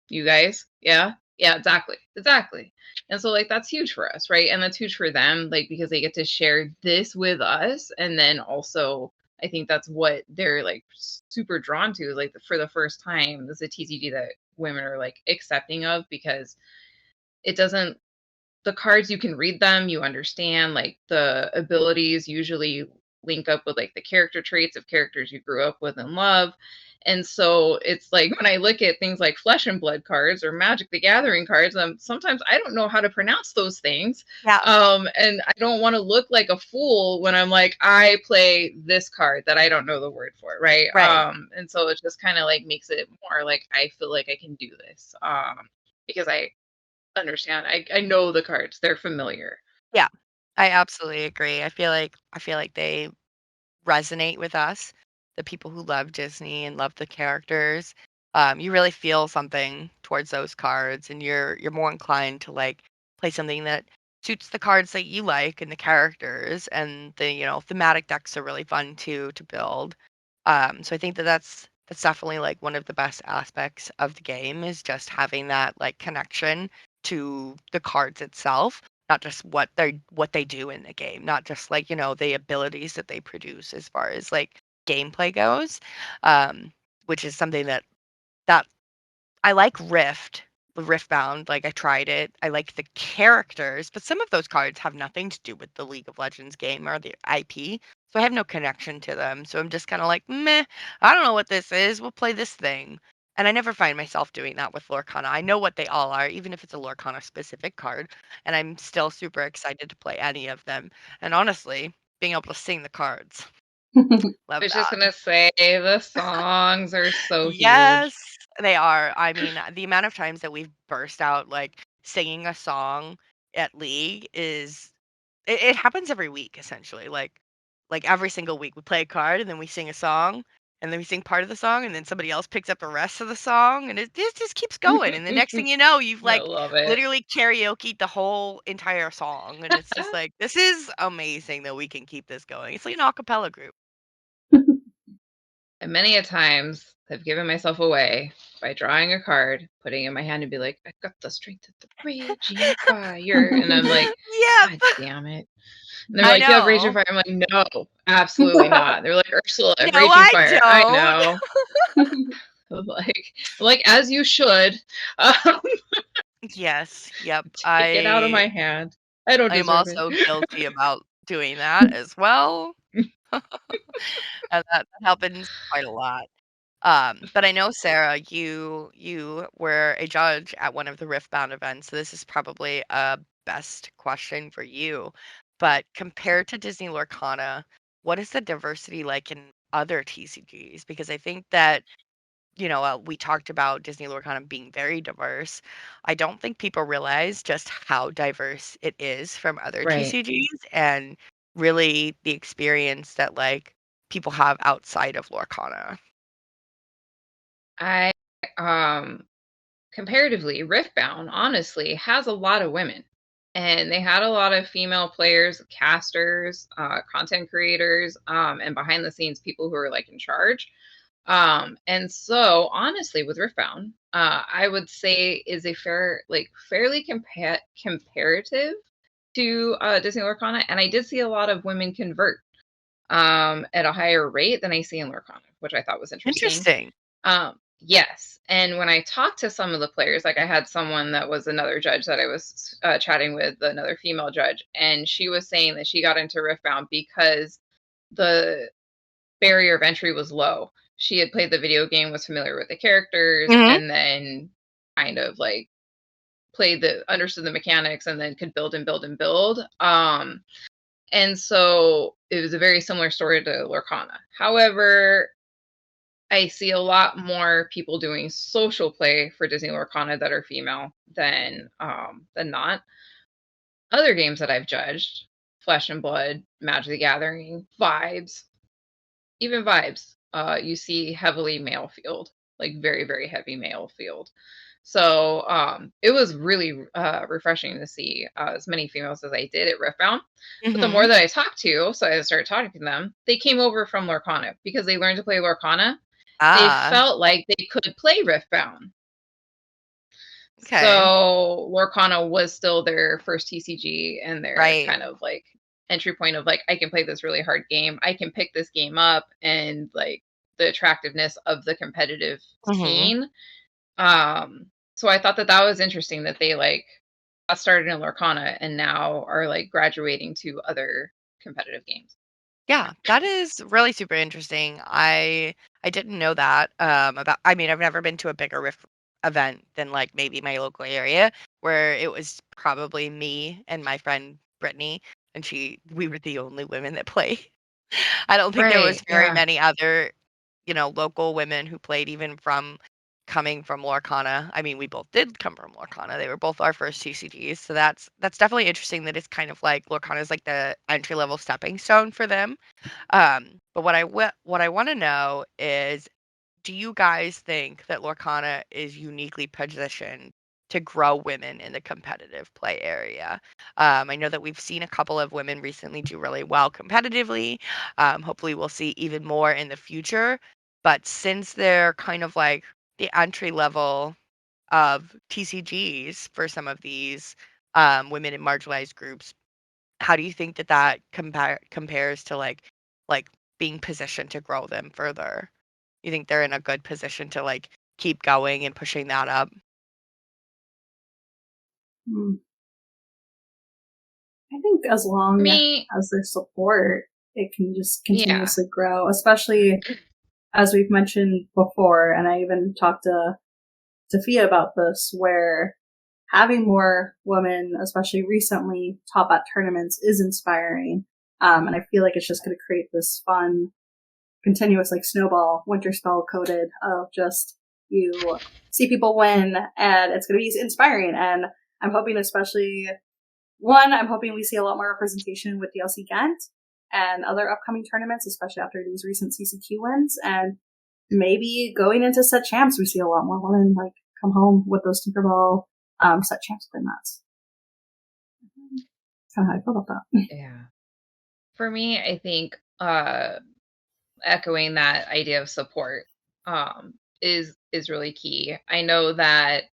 You guys? Yeah. Yeah, exactly. And so like that's huge for us, right? And that's huge for them, like, because they get to share this with us. And then also I think that's what they're like super drawn to, like for the first time, this is a TCG that women are like accepting of, because it doesn't, the cards, you can read them, you understand, like the abilities usually link up with like the character traits of characters you grew up with and love. And so it's like when I look at things like Flesh and Blood cards or Magic the Gathering cards, sometimes I don't know how to pronounce those things. Yeah. And I don't want to look like a fool when I'm like, I play this card that I don't know the word for, right? And so it just kind of like makes it more like I feel like I can do this because I understand. I know the cards. They're familiar. Yeah. I absolutely agree. I feel like they resonate with us, the people who love Disney and love the characters. You really feel something towards those cards, and you're more inclined to like play something that suits the cards that you like and the characters. And the thematic decks are really fun too to build. So I think that that's definitely like one of the best aspects of the game is just having that like connection to the cards itself, not just what they do in the game, not just like, the abilities that they produce as far as like gameplay goes. Which is something that I like Riftbound, like I tried it. I like the characters, but some of those cards have nothing to do with the League of Legends game or the IP. So I have no connection to them. So I'm just kind of like, meh, I don't know what this is. We'll play this thing. And I never find myself doing that with Lorcana. I know what they all are, even if it's a Lorcana specific card. And I'm still super excited to play any of them. And honestly, being able to sing the cards. I Love was just that. gonna say the songs are so Yes, huge. they are. I mean, the amount of times that we've burst out like singing a song at League is it happens every week essentially. Like every single week we play a card and then we sing a song and then we sing part of the song and then somebody else picks up the rest of the song and it just keeps going. And the next thing you know, you've I like love it. literally karaoke'd the whole entire song. And it's just like, this is amazing that we can keep this going. It's like an a cappella group. And many a times I've given myself away by drawing a card, putting it in my hand, and be like, I've got the strength of the raging fire. And I'm like, Yep. God damn it. And they're I like, you have raging know. fire. I'm like, no, absolutely not. They're like, Ursula, I have No, raging I fire. I don't. know. like as you should. Yes, yep. Take it out of my hand. I don't I'm deserve it. also guilty about doing that as well. And that happens quite a lot. But I know, Sarah, you were a judge at one of the Riftbound events, so this is probably a best question for you. But compared to Disney Lorcana, what is the diversity like in other TCGs? Because I think that, we talked about Disney Lorcana being very diverse. I don't think people realize just how diverse it is from other Right. TCGs and really the experience that like people have outside of Lorcana. I comparatively, Riftbound honestly has a lot of women, and they had a lot of female players, casters, content creators, and behind the scenes people who are like in charge. And so honestly, with Riftbound, I would say is a fairly comparative to Disney Lorcana, and I did see a lot of women convert at a higher rate than I see in Lorcana, which I thought was interesting. Interesting. Yes. And when I talked to some of the players, like I had someone that was another judge that I was chatting with, another female judge, and she was saying that she got into Riftbound because the barrier of entry was low. She had played the video game, was familiar with the characters, Mhm. and then kind of like understood the mechanics and then could build and build and build. And so it was a very similar story to Lorcana. However, I see a lot more people doing social play for Disney Lorcana that are female than not. Other games that I've judged, Flesh and Blood, Magic the Gathering, Vibes, even Vibes, you see heavily male field, like very, very heavy male field. So it was really refreshing to see as many females as I did at Riftbound. But the more Mhm. that I talked to, so I started talking to them, they came over from Lorcana because they learned to play Lorcana. They Ah, felt like they could play Riftbound. okay. So Lorcana was still their first TCG and their Right. kind of like entry point of like, I can play this really hard game. I can pick this game up, and like the attractiveness of the competitive Mhm. scene. So I thought that that was interesting that they like got started in Lorcana and now are like graduating to other competitive games. Yeah, that is really super interesting. I didn't know that, about I mean, I've never been to a bigger Rift event than, like, maybe my local area, where it was probably me and my friend Brittany, and we were the only women that played. I don't think there was Right. very Yeah. many other, local women who played even from coming from Lorcana. I mean, we both did come from Lorcana. They were both our first TCGs, so that's definitely interesting that it's kind of like Lorcana is like the entry level stepping stone for them. But what I want to know is, do you guys think that Lorcana is uniquely positioned to grow women in the competitive play area? I know that we've seen a couple of women recently do really well competitively. Hopefully, we'll see even more in the future. But since they're kind of like the entry level of TCGs for some of these women in marginalized groups, how do you think that compares to like being positioned to grow them further? You think they're in a good position to like keep going and pushing that up? Hmm. I think as long Me, as there's support, it can just yeah. continuously grow, especially as we've mentioned before. And I even talked to Sophia about this, where having more women, especially recently, top at tournaments is inspiring. And I feel like it's just going to create this fun, continuous, like snowball, winter spell coated of just you see people win, and it's going to be inspiring. And I'm hoping, especially I'm hoping we see a lot more representation with DLC Ghent and other upcoming tournaments, especially after these recent CCQ wins. And maybe going into set champs, we see a lot more women like come home with those Tinkerbell set champs playing mats. That's kind of how I feel about that. Yeah. For me, I think echoing that idea of support is really key. I know that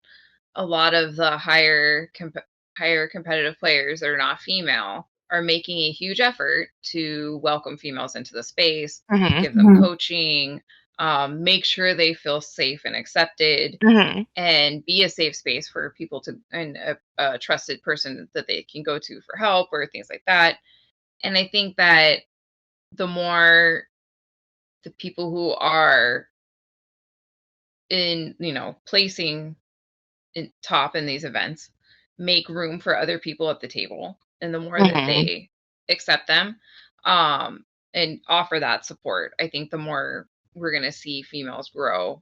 a lot of the higher competitive players that are not female are making a huge effort to welcome females into the space, Mhm. give them coaching, make sure they feel safe and accepted, and be a safe space for people to, and a trusted person that they can go to for help or things like that. And I think that the more the people who are in, placing in top in these events make room for other people at the table, and the more that they accept them, and offer that support, I think the more we're going to see females grow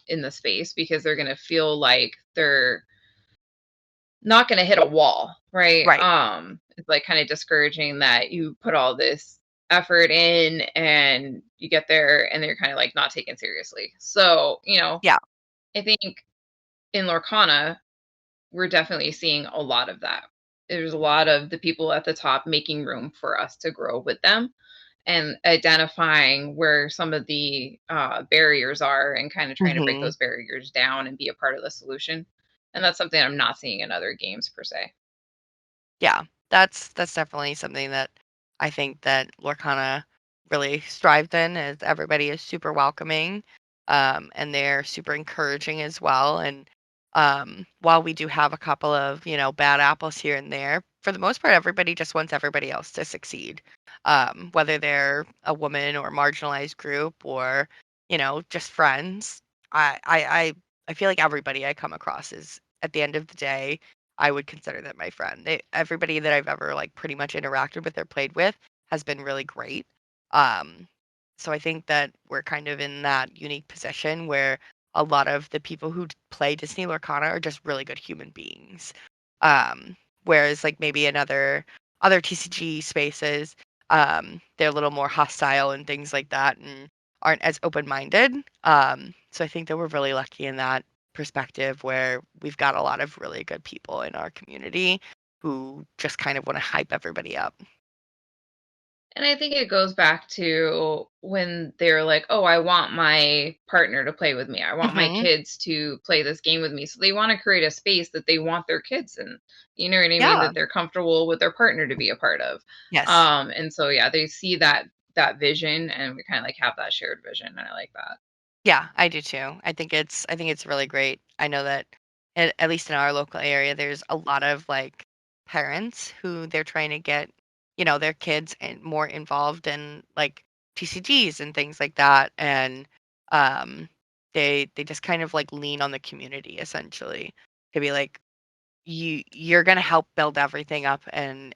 in the space, because they're going to feel like they're not going to hit a wall, right? It's like kind of discouraging that you put all this effort in and you get there and they're kind of like not taken seriously. So, I think in Lorcana, we're definitely seeing a lot of that. There's a lot of the people at the top making room for us to grow with them, and identifying where some of the barriers are, and kind of trying to break those barriers down and be a part of the solution. And that's something I'm not seeing in other games per se. Yeah, that's definitely something that I think that Lorcana really strived in, is everybody is super welcoming, and they're super encouraging as well. And while we do have a couple of, bad apples here and there, for the most part, everybody just wants everybody else to succeed, whether they're a woman or marginalized group or, just friends. I feel like everybody I come across is, at the end of the day, I would consider them my friend. Everybody that I've ever, like, pretty much interacted with or played with has been really great. Um, so I think that we're kind of in that unique position where a lot of the people who play Disney Lorcana are just really good human beings. Whereas, like, maybe in other TCG spaces, they're a little more hostile and things like that, and aren't as open-minded. So I think that we're really lucky in that perspective, where we've got a lot of really good people in our community who just kind of want to hype everybody up. And I think it goes back to when they're like, oh, I want my partner to play with me. I want my kids to play this game with me. So they want to create a space that they want their kids in. You know what I mean? Yeah. That they're comfortable with their partner to be a part of. Yes. And so, yeah, they see that vision, and we kind of like have that shared vision. And I like that. Yeah, I do too. I think it's really great. I know that at least in our local area, there's a lot of, like, parents who they're trying to get, their kids and more involved in, like, TCGs and things like that. And um they just kind of, like, lean on the community essentially to be like, you're gonna help build everything up and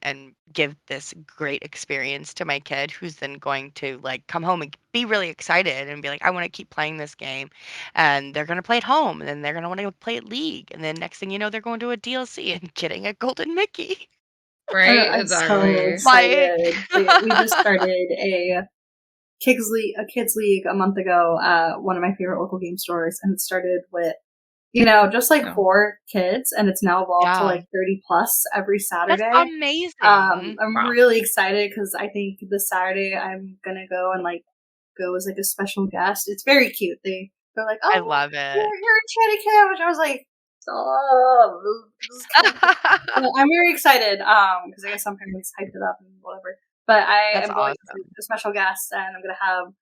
give this great experience to my kid, who's then going to, like, come home and be really excited and be like, I want to keep playing this game. And they're gonna play it home, and then they're gonna want to play it League, and then next thing you know, they're going to a DLC and getting a golden Mickey. Right? I'm so Exactly. excited. We just started a kids league a month ago at one of my favorite local game stores, and it started with just like 4 kids, and it's now evolved to like 30 plus every Saturday. That's amazing. I'm really excited because I think this Saturday I'm gonna go and like go as like a special guest. It's very cute. They're like, oh, I love it. you're Enchanted Kim, which I was like, oh, I'm very excited because I guess some parents hyped it up and whatever. But I That's am going awesome. to a special guest, and I'm gonna have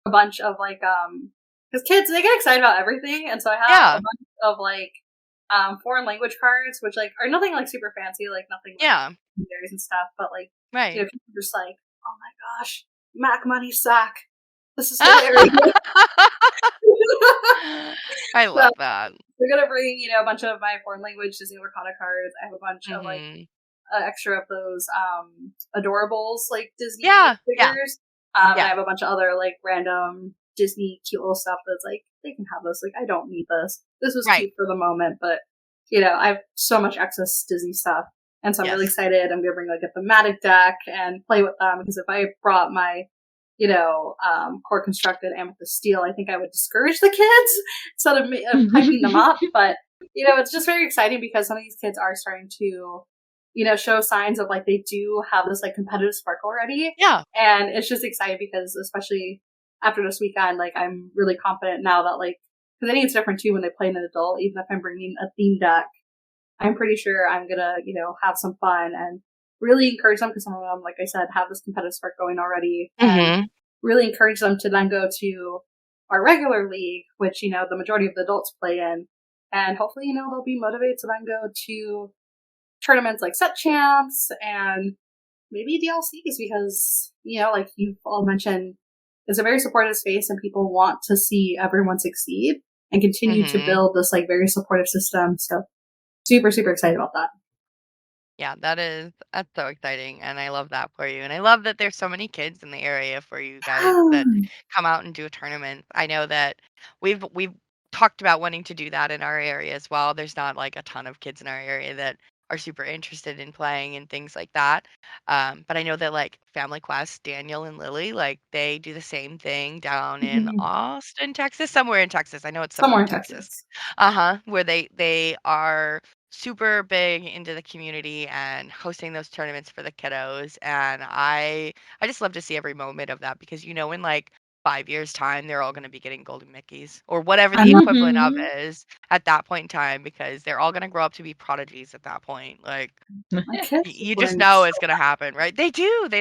a bunch of like because kids, they get excited about everything, and so I have a bunch of like foreign language cards, which like are nothing like super fancy, like nothing like legendaries and stuff, but like people are just like, oh my gosh, Mac money sack, this is hilarious. I love that. We're gonna bring a bunch of my foreign language Disney Lorcana cards. I have a bunch of like extra of those adorables like Disney figures. And I have a bunch of other like random Disney cute little stuff that's like, they can have this. Like, I don't need this. This was cute for the moment, but I have so much excess Disney stuff, and so I'm really excited. I'm gonna bring like a thematic deck and play with them, because if I brought my core constructed amethyst steel, I think I would discourage the kids instead of hyping them up. But it's just very exciting because some of these kids are starting to show signs of like they do have this like competitive spark already. Yeah. And it's just exciting because especially after this weekend, like I'm really confident now that like, because I think it's different too when they play an adult, even if I'm bringing a theme deck, I'm pretty sure I'm gonna, have some fun and really encourage them, because some of them, like I said, have this competitive spark going already, and really encourage them to then go to our regular league, which, the majority of the adults play in. And hopefully, they'll be motivated to then go to tournaments like Set Champs and maybe DLCs because, like you've all mentioned, it's a very supportive space and people want to see everyone succeed and continue to build this like very supportive system. So super, super excited about that. Yeah, that's so exciting, and I love that for you, and I love that there's so many kids in the area for you guys that come out and do a tournament. I know that we've talked about wanting to do that in our area as well. There's not like a ton of kids in our area that are super interested in playing and things like that. But I know that like Family Quest, Daniel and Lily, like they do the same thing down in Austin, Texas, somewhere in Texas. I know it's somewhere in Texas. Where they are super big into the community and hosting those tournaments for the kiddos, and I just love to see every moment of that because in like 5 years time they're all going to be getting golden Mickeys or whatever the equivalent of is at that point in time because they're all going to grow up to be prodigies at that point. Like you just know it's going to happen, right? They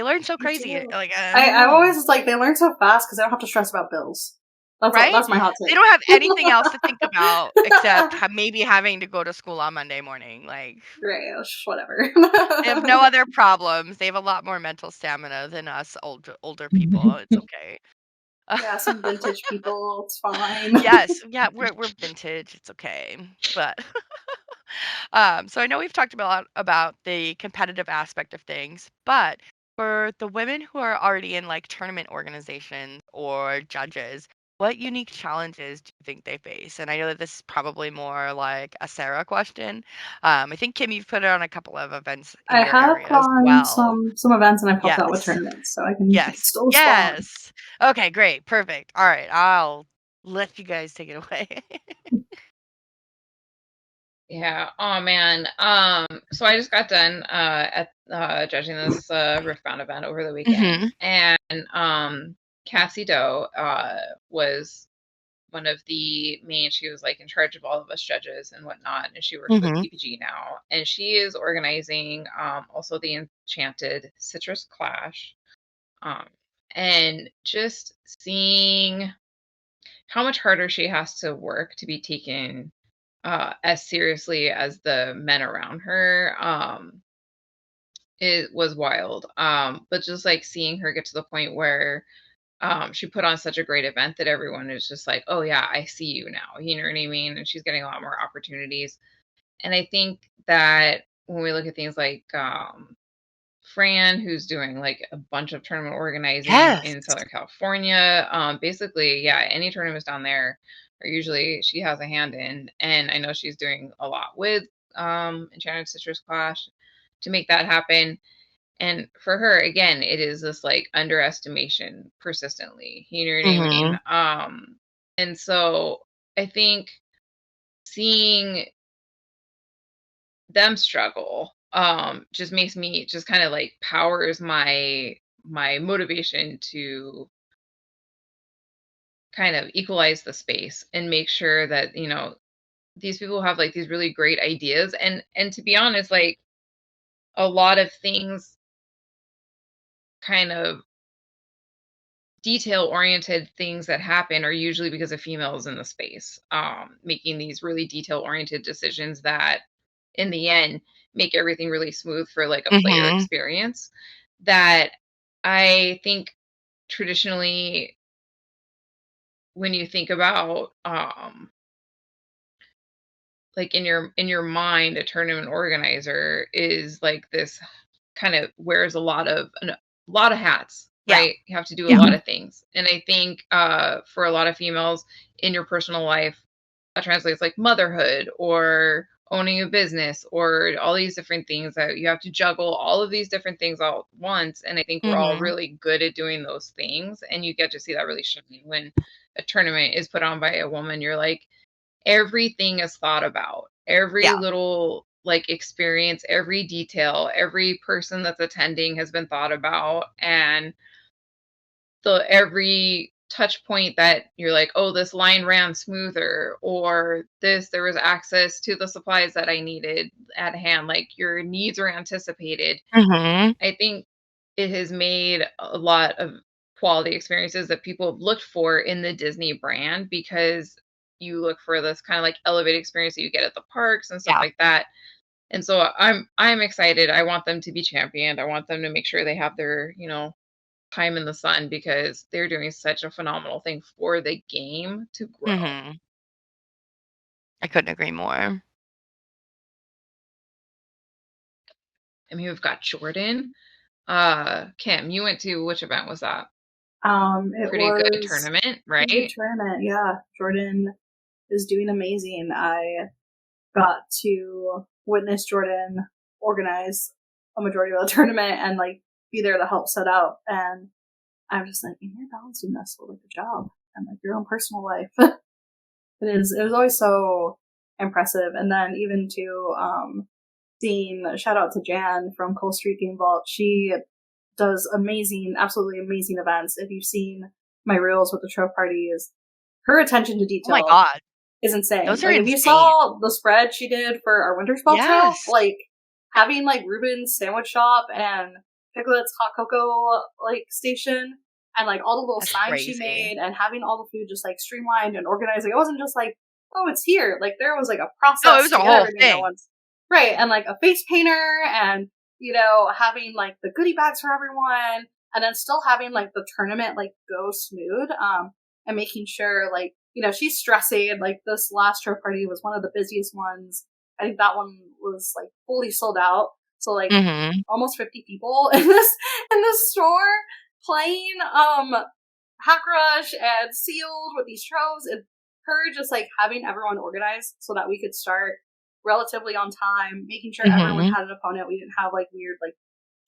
learn so crazy. Like I always was like, they learn so fast because they don't have to stress about bills. That's my hot take. They don't have anything else to think about except maybe having to go to school on Monday morning. Like, right, whatever. They have no other problems. They have a lot more mental stamina than us older people. It's okay. Yeah, some vintage people. It's fine. Yes, yeah, we're vintage. It's okay, but so I know we've talked about the competitive aspect of things, but for the women who are already in like tournament organizations or judges, what unique challenges do you think they face? And I know that this is probably more like a Sarah question. I think Kim, you've put it on a couple of events in your area as well. some events, and I've helped out with tournaments, so I can still respond. Yes. Okay, great, perfect. All right, I'll let you guys take it away. Yeah. Oh man. So I just got done at judging this Riftbound event over the weekend, and Cassie Doe was one of the main. She was like in charge of all of us judges and whatnot, and she works with TPG now, and she is organizing also the Enchanted Citrus Clash, and just seeing how much harder she has to work to be taken as seriously as the men around her. It was wild. But just like seeing her get to the point where she put on such a great event that everyone is just like, oh yeah, I see you now. You know what I mean? And she's getting a lot more opportunities. And I think that when we look at things like Fran, who's doing like a bunch of tournament organizing in Southern California, basically, yeah, any tournaments down there are usually she has a hand in. And I know she's doing a lot with Enchanted Citrus Clash to make that happen. And for her, again, it is this like underestimation persistently. You know what I mean? And so I think seeing them struggle just makes me just kind of like powers my motivation to kind of equalize the space and make sure that these people have like these really great ideas, and to be honest, like a lot of things kind of detail-oriented things that happen are usually because of females in the space, making these really detail-oriented decisions that in the end make everything really smooth for like a player experience. That I think traditionally when you think about like in your mind, a tournament organizer is like this kind of wears a lot of hats, right? You have to do a lot of things. And I think for a lot of females in your personal life, that translates like motherhood or owning a business or all these different things that you have to juggle all of these different things all at once. And I think we're all really good at doing those things. And you get to see that really shining when a tournament is put on by a woman. You're like, everything is thought about, every little like experience, every detail, every person that's attending has been thought about, and every touch point that you're like, oh, this line ran smoother, or there was access to the supplies that I needed at hand, like your needs are anticipated. I think it has made a lot of quality experiences that people have looked for in the Disney brand, because you look for this kind of like elevated experience that you get at the parks and stuff like that. And so I'm excited. I want them to be championed. I want them to make sure they have their, time in the sun, because they're doing such a phenomenal thing for the game to grow. Mm-hmm. I couldn't agree more. I mean, we've got Jordan. Kim, you went to, which event was that? It Pretty was good tournament, right? pretty good tournament, yeah. Jordan is doing amazing. I got to witness Jordan organize a majority of the tournament and like be there to help set up. And I'm just like, you're balancing this with like a job and like your own personal life. It was always so impressive. And then even to seeing, shout out to Jan from Cole Street Game Vault. She does amazing, absolutely amazing events. If you've seen my reels with the Tro parties, her attention to detail, oh my God, is insane. Those are like insane. If you saw the spread she did for our winter spell trail, like having like Ruben's sandwich shop and Piglet's hot cocoa like station and like all the little signs she made, and having all the food just like streamlined and organized. Like, it wasn't just like, oh, it's here. Like, there was like a process. No, it was a whole thing. Right, and like a face painter, and having like the goodie bags for everyone, and then still having like the tournament like go smooth, and making sure like she's stressing. Like, this last show party was one of the busiest ones. I think that one was like fully sold out. So like almost 50 people in this store playing Hack Rush and Sealed with these troves, and her just like having everyone organized so that we could start relatively on time, making sure everyone had an opponent. We didn't have like weird like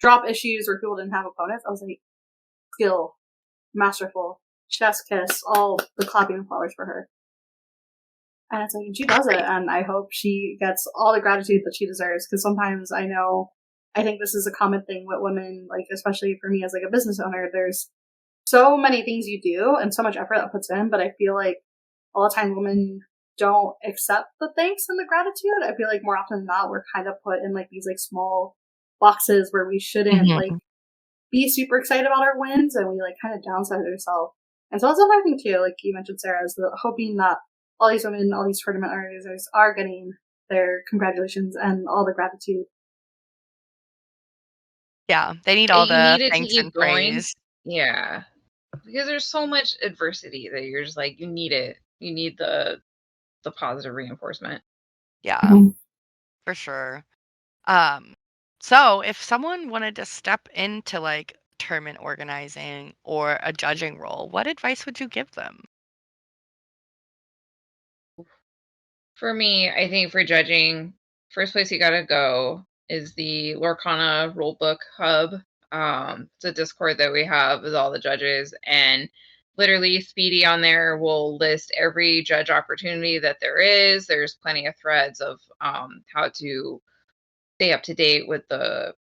drop issues or people didn't have opponents. I was like, skill, masterful, chef's kiss, all the clapping and flowers for her. And it's like, and she does it, and I hope she gets all the gratitude that she deserves, because sometimes I think this is a common thing with women, like especially for me as like a business owner, there's so many things you do and so much effort that puts in, but I feel like a lot of times women don't accept the thanks and the gratitude. I feel like more often than not, we're kind of put in like these like small boxes where we shouldn't like be super excited about our wins, and we like kind of downsize ourselves. And so that's another thing too, like you mentioned, Sarah, is hoping that all these women, all these tournament organizers are getting their congratulations and all the gratitude. Yeah, they need all the thanks and praise. Yeah, because there's so much adversity that you're just like, you need it. You need the positive reinforcement. Yeah, for sure. So if someone wanted to step into like tournament organizing or a judging role, what advice would you give them? For me, I think for judging, first place you gotta go is the Lorcana Rulebook Hub. It's a Discord that we have with all the judges, and literally Speedy on there will list every judge opportunity that there is. There's plenty of threads of how to stay up to date with the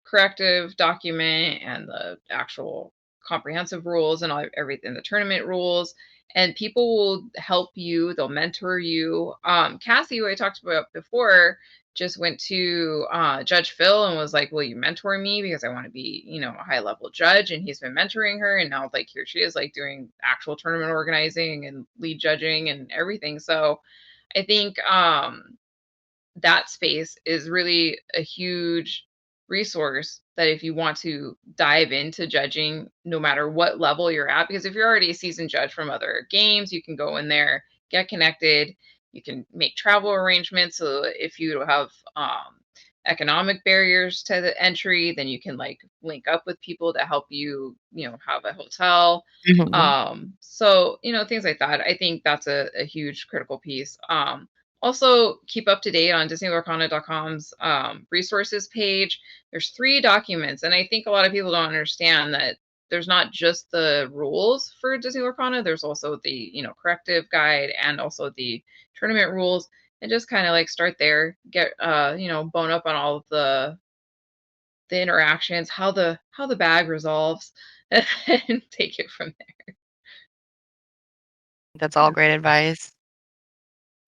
corrective document and the actual comprehensive rules and everything, the tournament rules. And people will help you, they'll mentor you. Cassie, who I talked about before, just went to Judge Phil and was like, will you mentor me, because I want to be, a high level judge. And he's been mentoring her, and now like here she is like doing actual tournament organizing and lead judging and everything. So I think that space is really a huge resource that if you want to dive into judging, no matter what level you're at, because if you're already a seasoned judge from other games, you can go in there, get connected, you can make travel arrangements. So if you have economic barriers to the entry, then you can like link up with people to help you, have a hotel. So, things like that. I think that's a huge critical piece. Also, keep up to date on DisneyLorcana.com's resources page. There's 3 documents, and I think a lot of people don't understand that there's not just the rules for Disney Lorcana. There's also the corrective guide and also the tournament rules. And just kind of like start there, get bone up on all of the interactions, how the bag resolves, and take it from there. That's all great advice.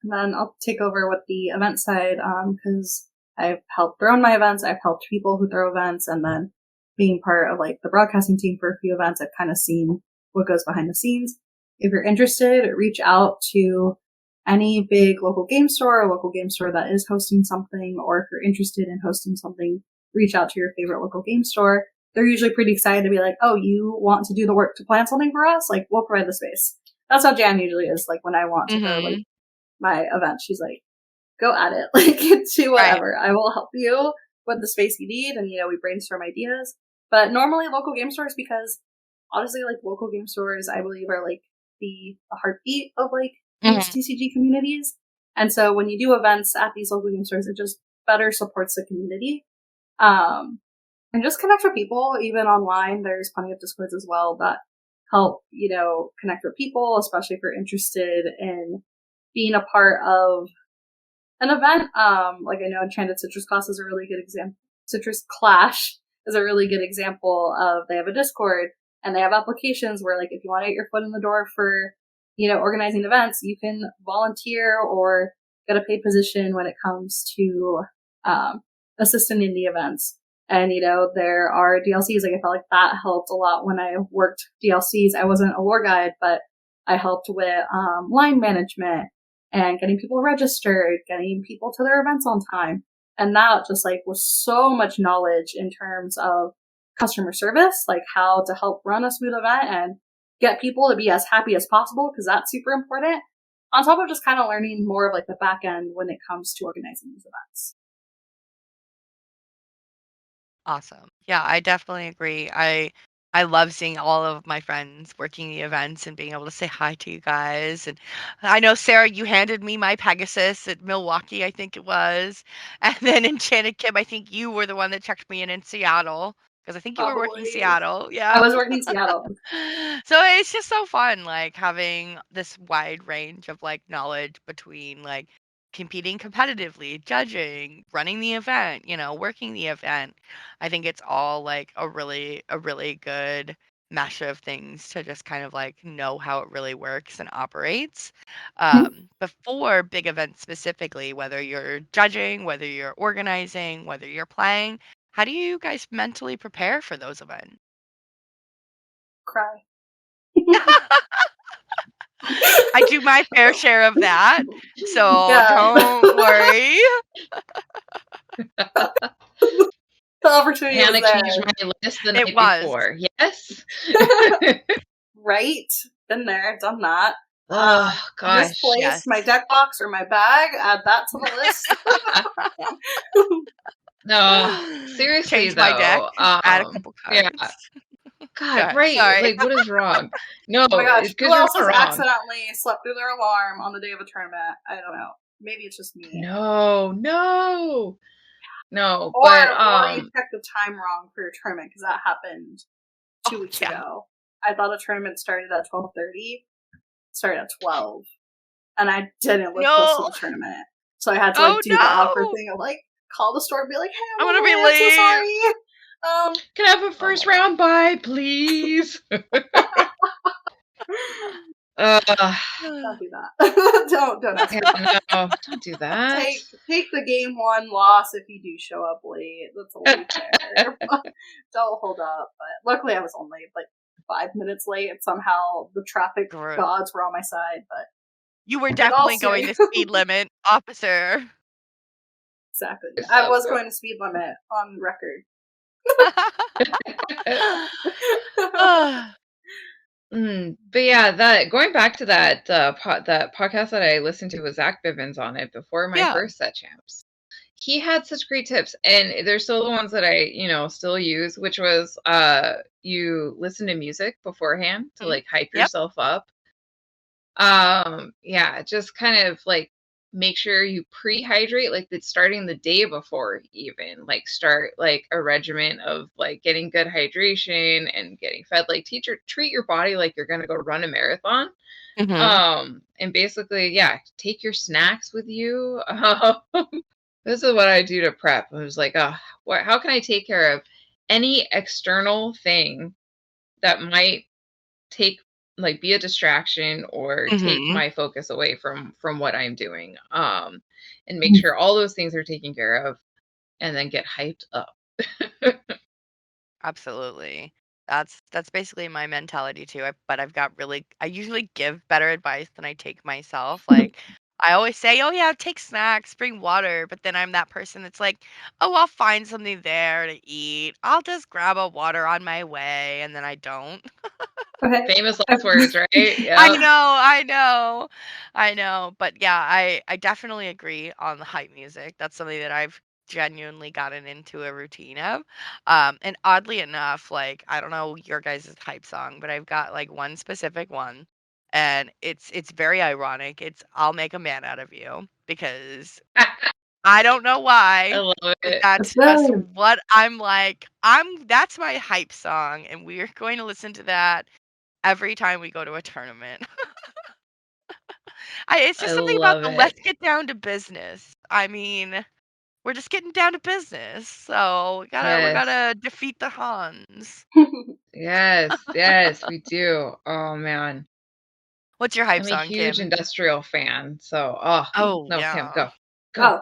And then I'll take over with the event side, because I've helped run my events, I've helped people who throw events, and then being part of like the broadcasting team for a few events, I've kind of seen what goes behind the scenes. If you're interested, reach out to any big local game store or local game store that is hosting something, or if you're interested in hosting something, reach out to your favorite local game store. They're usually pretty excited to be like, oh, you want to do the work to plan something for us? Like, we'll provide the space. That's how Jan usually is. Like, when I want to go to like my event, she's like, go at it. Like, do whatever. Right. I will help you with the space you need. And, we brainstorm ideas. But normally local game stores, because honestly, like, local game stores, I believe, are like the heartbeat of like these TCG communities. And so when you do events at these local game stores, it just better supports the community. And just connect with people, even online. There's plenty of Discords as well that help, connect with people, especially if you're interested in being a part of an event. Like I know Enchanted Citrus Class is a really good example. Citrus Clash is a really good example of, they have a Discord and they have applications where, like, if you want to get your foot in the door for, organizing events, you can volunteer or get a paid position when it comes to assisting in the events. And, there are DLCs. Like, I felt like that helped a lot when I worked DLCs. I wasn't a lore guide, but I helped with line management and getting people registered, getting people to their events on time. And that just like was so much knowledge in terms of customer service, like how to help run a smooth event and get people to be as happy as possible, because that's super important. On top of just kind of learning more of like the back end when it comes to organizing these events. Awesome. Yeah, I definitely agree. I love seeing all of my friends working the events and being able to say hi to you guys. And I know, Sarah, you handed me my Pegasus at Milwaukee, I think it was. And then Enchanted Kim, I think you were the one that checked me in Seattle, because I think you were working Seattle. Yeah. I was working Seattle. So it's just so fun, like, having this wide range of like knowledge between like competing competitively, judging, running the event, working the event. I think it's all like a really good mesh of things to just kind of like know how it really works and operates. Before big events specifically, whether you're judging, whether you're organizing, whether you're playing, how do you guys mentally prepare for those events? Cry. I do my fair share of that, so don't worry. The opportunity Hannah was there. changed my list the night before. Yes. Right. Been there, done that. Oh gosh. Misplaced my deck box or my bag. Add that to the list. No, seriously. Change though, my deck. Add a couple cards. Yeah. God, right? Sorry. Like, what is wrong? No, oh my gosh, who else has accidentally slept through their alarm on the day of a tournament? I don't know. Maybe it's just me. No. Or you checked the time wrong for your tournament, because that happened 2 weeks ago. I thought a tournament started at 12:30. Started at 12, and I didn't live close to the tournament, so I had to do the awkward thing of like call the store and be like, "Hey, I'm gonna be late. So sorry. Can I have a first round bye, please?" Don't do that. don't ask no, don't do that. Take the game one loss if you do show up late. That's only fair. Don't hold up. But luckily, I was only like 5 minutes late, and somehow the traffic gods were on my side. But you were definitely going the speed limit, officer. Exactly. I was going to speed limit on record. But yeah, that going back to that that podcast that I listened to with Zach Bivens on it before my first set champs. He had such great tips, and they're still the ones that I still use, which was you listen to music beforehand to like hype yourself up. Yeah, just kind of like make sure you pre-hydrate, like it's starting the day before, even like start like a regimen of like getting good hydration and getting fed, like treat your body like you're going to go run a marathon. And basically, take your snacks with you. This is what I do to prep. I was like, how can I take care of any external thing that might be a distraction or take my focus away from what I'm doing, and make sure all those things are taken care of, and then get hyped up. Absolutely. That's basically my mentality too. But I usually give better advice than I take myself. Like I always say, "Oh yeah, take snacks, bring water," but then I'm that person that's like, "Oh, I'll find something there to eat. I'll just grab a water on my way," and then I don't. Okay. Famous last words, right? I Yeah. know, I know. But yeah, I definitely agree on the hype music. That's something that I've genuinely gotten into a routine of. And oddly enough, like I don't know your guys' hype song, but I've got like one specific one, and it's very ironic. It's "I'll Make a Man Out of You" because I don't know I why, love but it. Let's that's just go. what I'm like. That's my hype song, and we're going to listen to that every time we go to a tournament. It's I just something about love the it. let's get down to business. I mean, we're just getting down to business. So we Yes. gotta defeat the Hans. Yes, we do. Oh man. What's your hype I'm a song, huge Kim? industrial fan. So, Oh no, Kim, yeah. go. Go.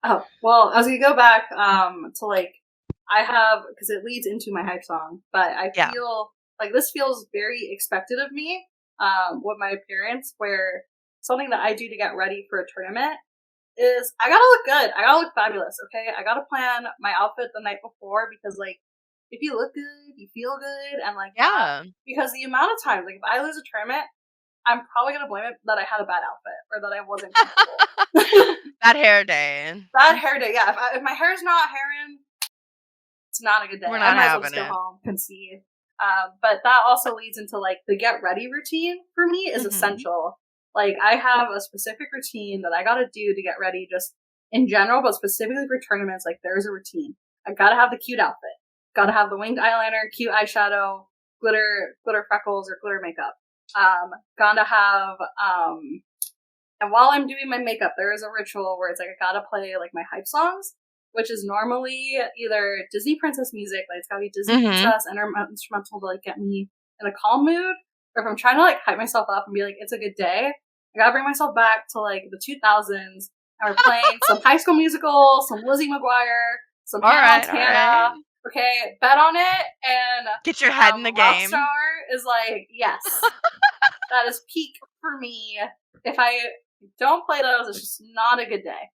Oh, well, I was gonna go back to like I have because it leads into my hype song, but I Yeah. feel like this feels very expected of me with my appearance. Where something that I do to get ready for a tournament is I gotta look good. I gotta look fabulous. Okay, I gotta plan my outfit the night before because like if you look good, you feel good, and like that. Yeah. Because the amount of times like if I lose a tournament, I'm probably gonna blame it that I had a bad outfit or that I wasn't comfortable. That hair day. Bad hair day, yeah. If my hair's not hairing, it's not a good day. We're I not might as well having just go it. home, concede. But that also leads into like the get ready routine for me is Mhm. essential. Like I have a specific routine that I gotta do to get ready just in general, but specifically for tournaments, like there's a routine. I gotta have the cute outfit. Gotta have the winged eyeliner, cute eyeshadow, glitter freckles or glitter makeup. Gotta have and while I'm doing my makeup, there is a ritual where it's like I gotta play like my hype songs, which is normally either Disney princess music, like it's gotta be Disney Mhm. princess and instrumental to like get me in a calm mood, or if I'm trying to like hype myself up and be like it's a good day, I gotta bring myself back to like the 2000s, and we're playing some High School Musical, some Lizzie McGuire, some All Hannah right. All right. Montana. Okay, bet on it, and Get your head in the game. Rockstar is like yes, that is peak for me. If I don't play those, it's just not a good day.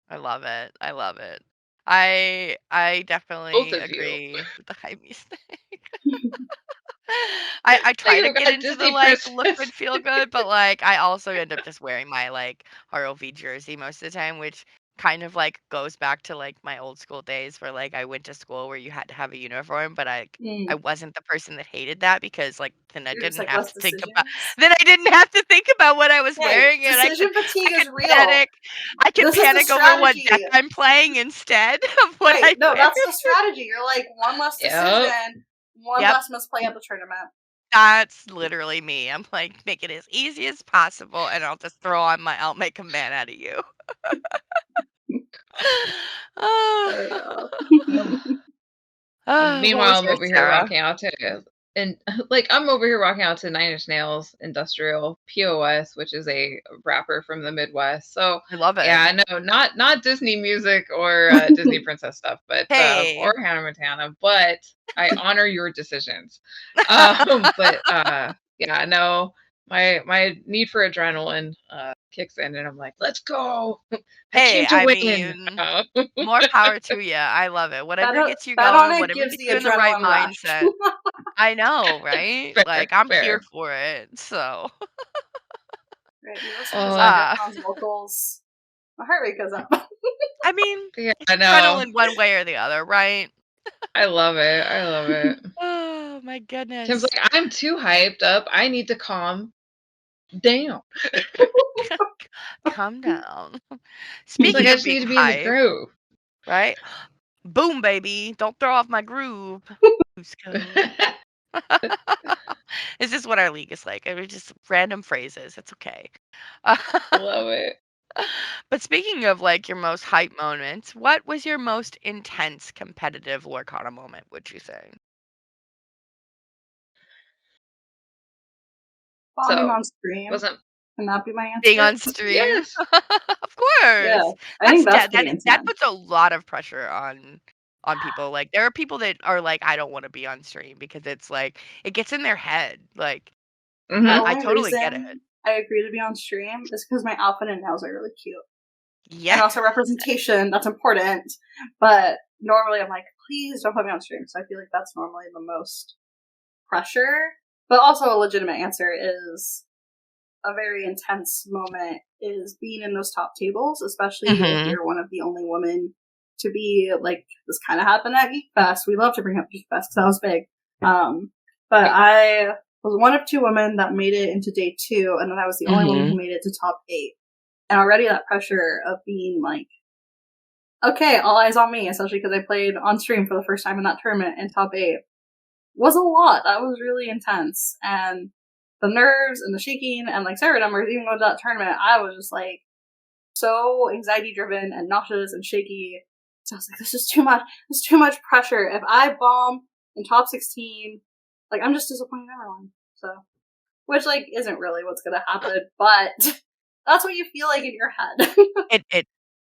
I love it. I love it. I Both definitely of you. agree with the hype music. I Like try to we've get got into the Disney like look princess. good, feel good, but like I also end up just wearing my like ROV jersey most of the time, which kind of like goes back to like my old school days where like I went to school where you had to have a uniform, but I Mm. wasn't the person that hated that because like then I You're just didn't like have less to think about decisions. what I was Hey, wearing and decision I fatigue is could real. panic. I could This is the panic over what deck strategy. I'm playing instead of what Right. I No, wear. that's the strategy. You're like one less Yep. decision, one Yep. less misplay at the tournament. That's literally me. I'm like, make it as easy as possible, and I'll just throw on I'll make a man out of you. There you Oh. go. What Meanwhile, was I'm yours, over here Sarah? rocking out to and like I'm over here rocking out to Nine Inch Nails Industrial POS, which is a rapper from the Midwest. So I love it. yeah, no, not Disney music or Disney princess stuff, but Hey. or Hannah Montana. But I honor your decisions. But yeah, no, my need for adrenaline kicks in, and I'm like, let's go! I Hey, came to I win. mean, more power to you. I love it. Whatever gets you Bet on going, it whatever gives gets the you in the right adrenaline rush. mindset. I know, right? Fair, Like I'm here fair. for it. So, Right, you listen to Zac Oh, Efron's vocals, my heart rate goes up. I mean, yeah, it's I know. adrenaline one way or the other, right? I love it. I love it. Oh my Kim's goodness. like, I'm too hyped up. I need to calm down. Calm down. It's like Speaking I of just need being to be in the hype, groove. right? Boom, baby. Don't throw off my groove. Cusco. Is this what our league is like? I mean, just random phrases. It's okay. Love it. But speaking of like your most hype moments, what was your most intense competitive Lorcana moment, would you say? Bombing So on stream. wasn't Can that be my Being answer? on stream? yes. Of Yeah, course. I think that's pretty That intense. puts a lot of pressure on on people. Like, there are people that are like, I don't want to be on stream because it's like it gets in their head. Like, The I only totally get it. reason I agree to be on stream is because my outfit and nails are really cute. Yeah. And also representation, that's important. But normally I'm like, please don't put me on stream. So I feel like that's normally the most pressure. But also a legitimate answer is a very intense moment is being in those top tables, especially if you're one of the only women to be like, this kind of happened at Geek Fest. We love to bring up Geek Fest because that was big. But I was one of 2 women that made it into day 2, and then I was the only woman who made it to top 8. And already that pressure of being like, okay, all eyes on me, especially because I played on stream for the first time in that tournament in top 8, was a lot. That was really intense. And the nerves and the shaking and like Sarah numbers, even going to that tournament, I was just like so anxiety driven and nauseous and shaky. So I was like, this is too much. This is too much pressure. If I bomb in top 16, like I'm just disappointing everyone. So, which like isn't really what's gonna happen, but that's what you feel like in your head.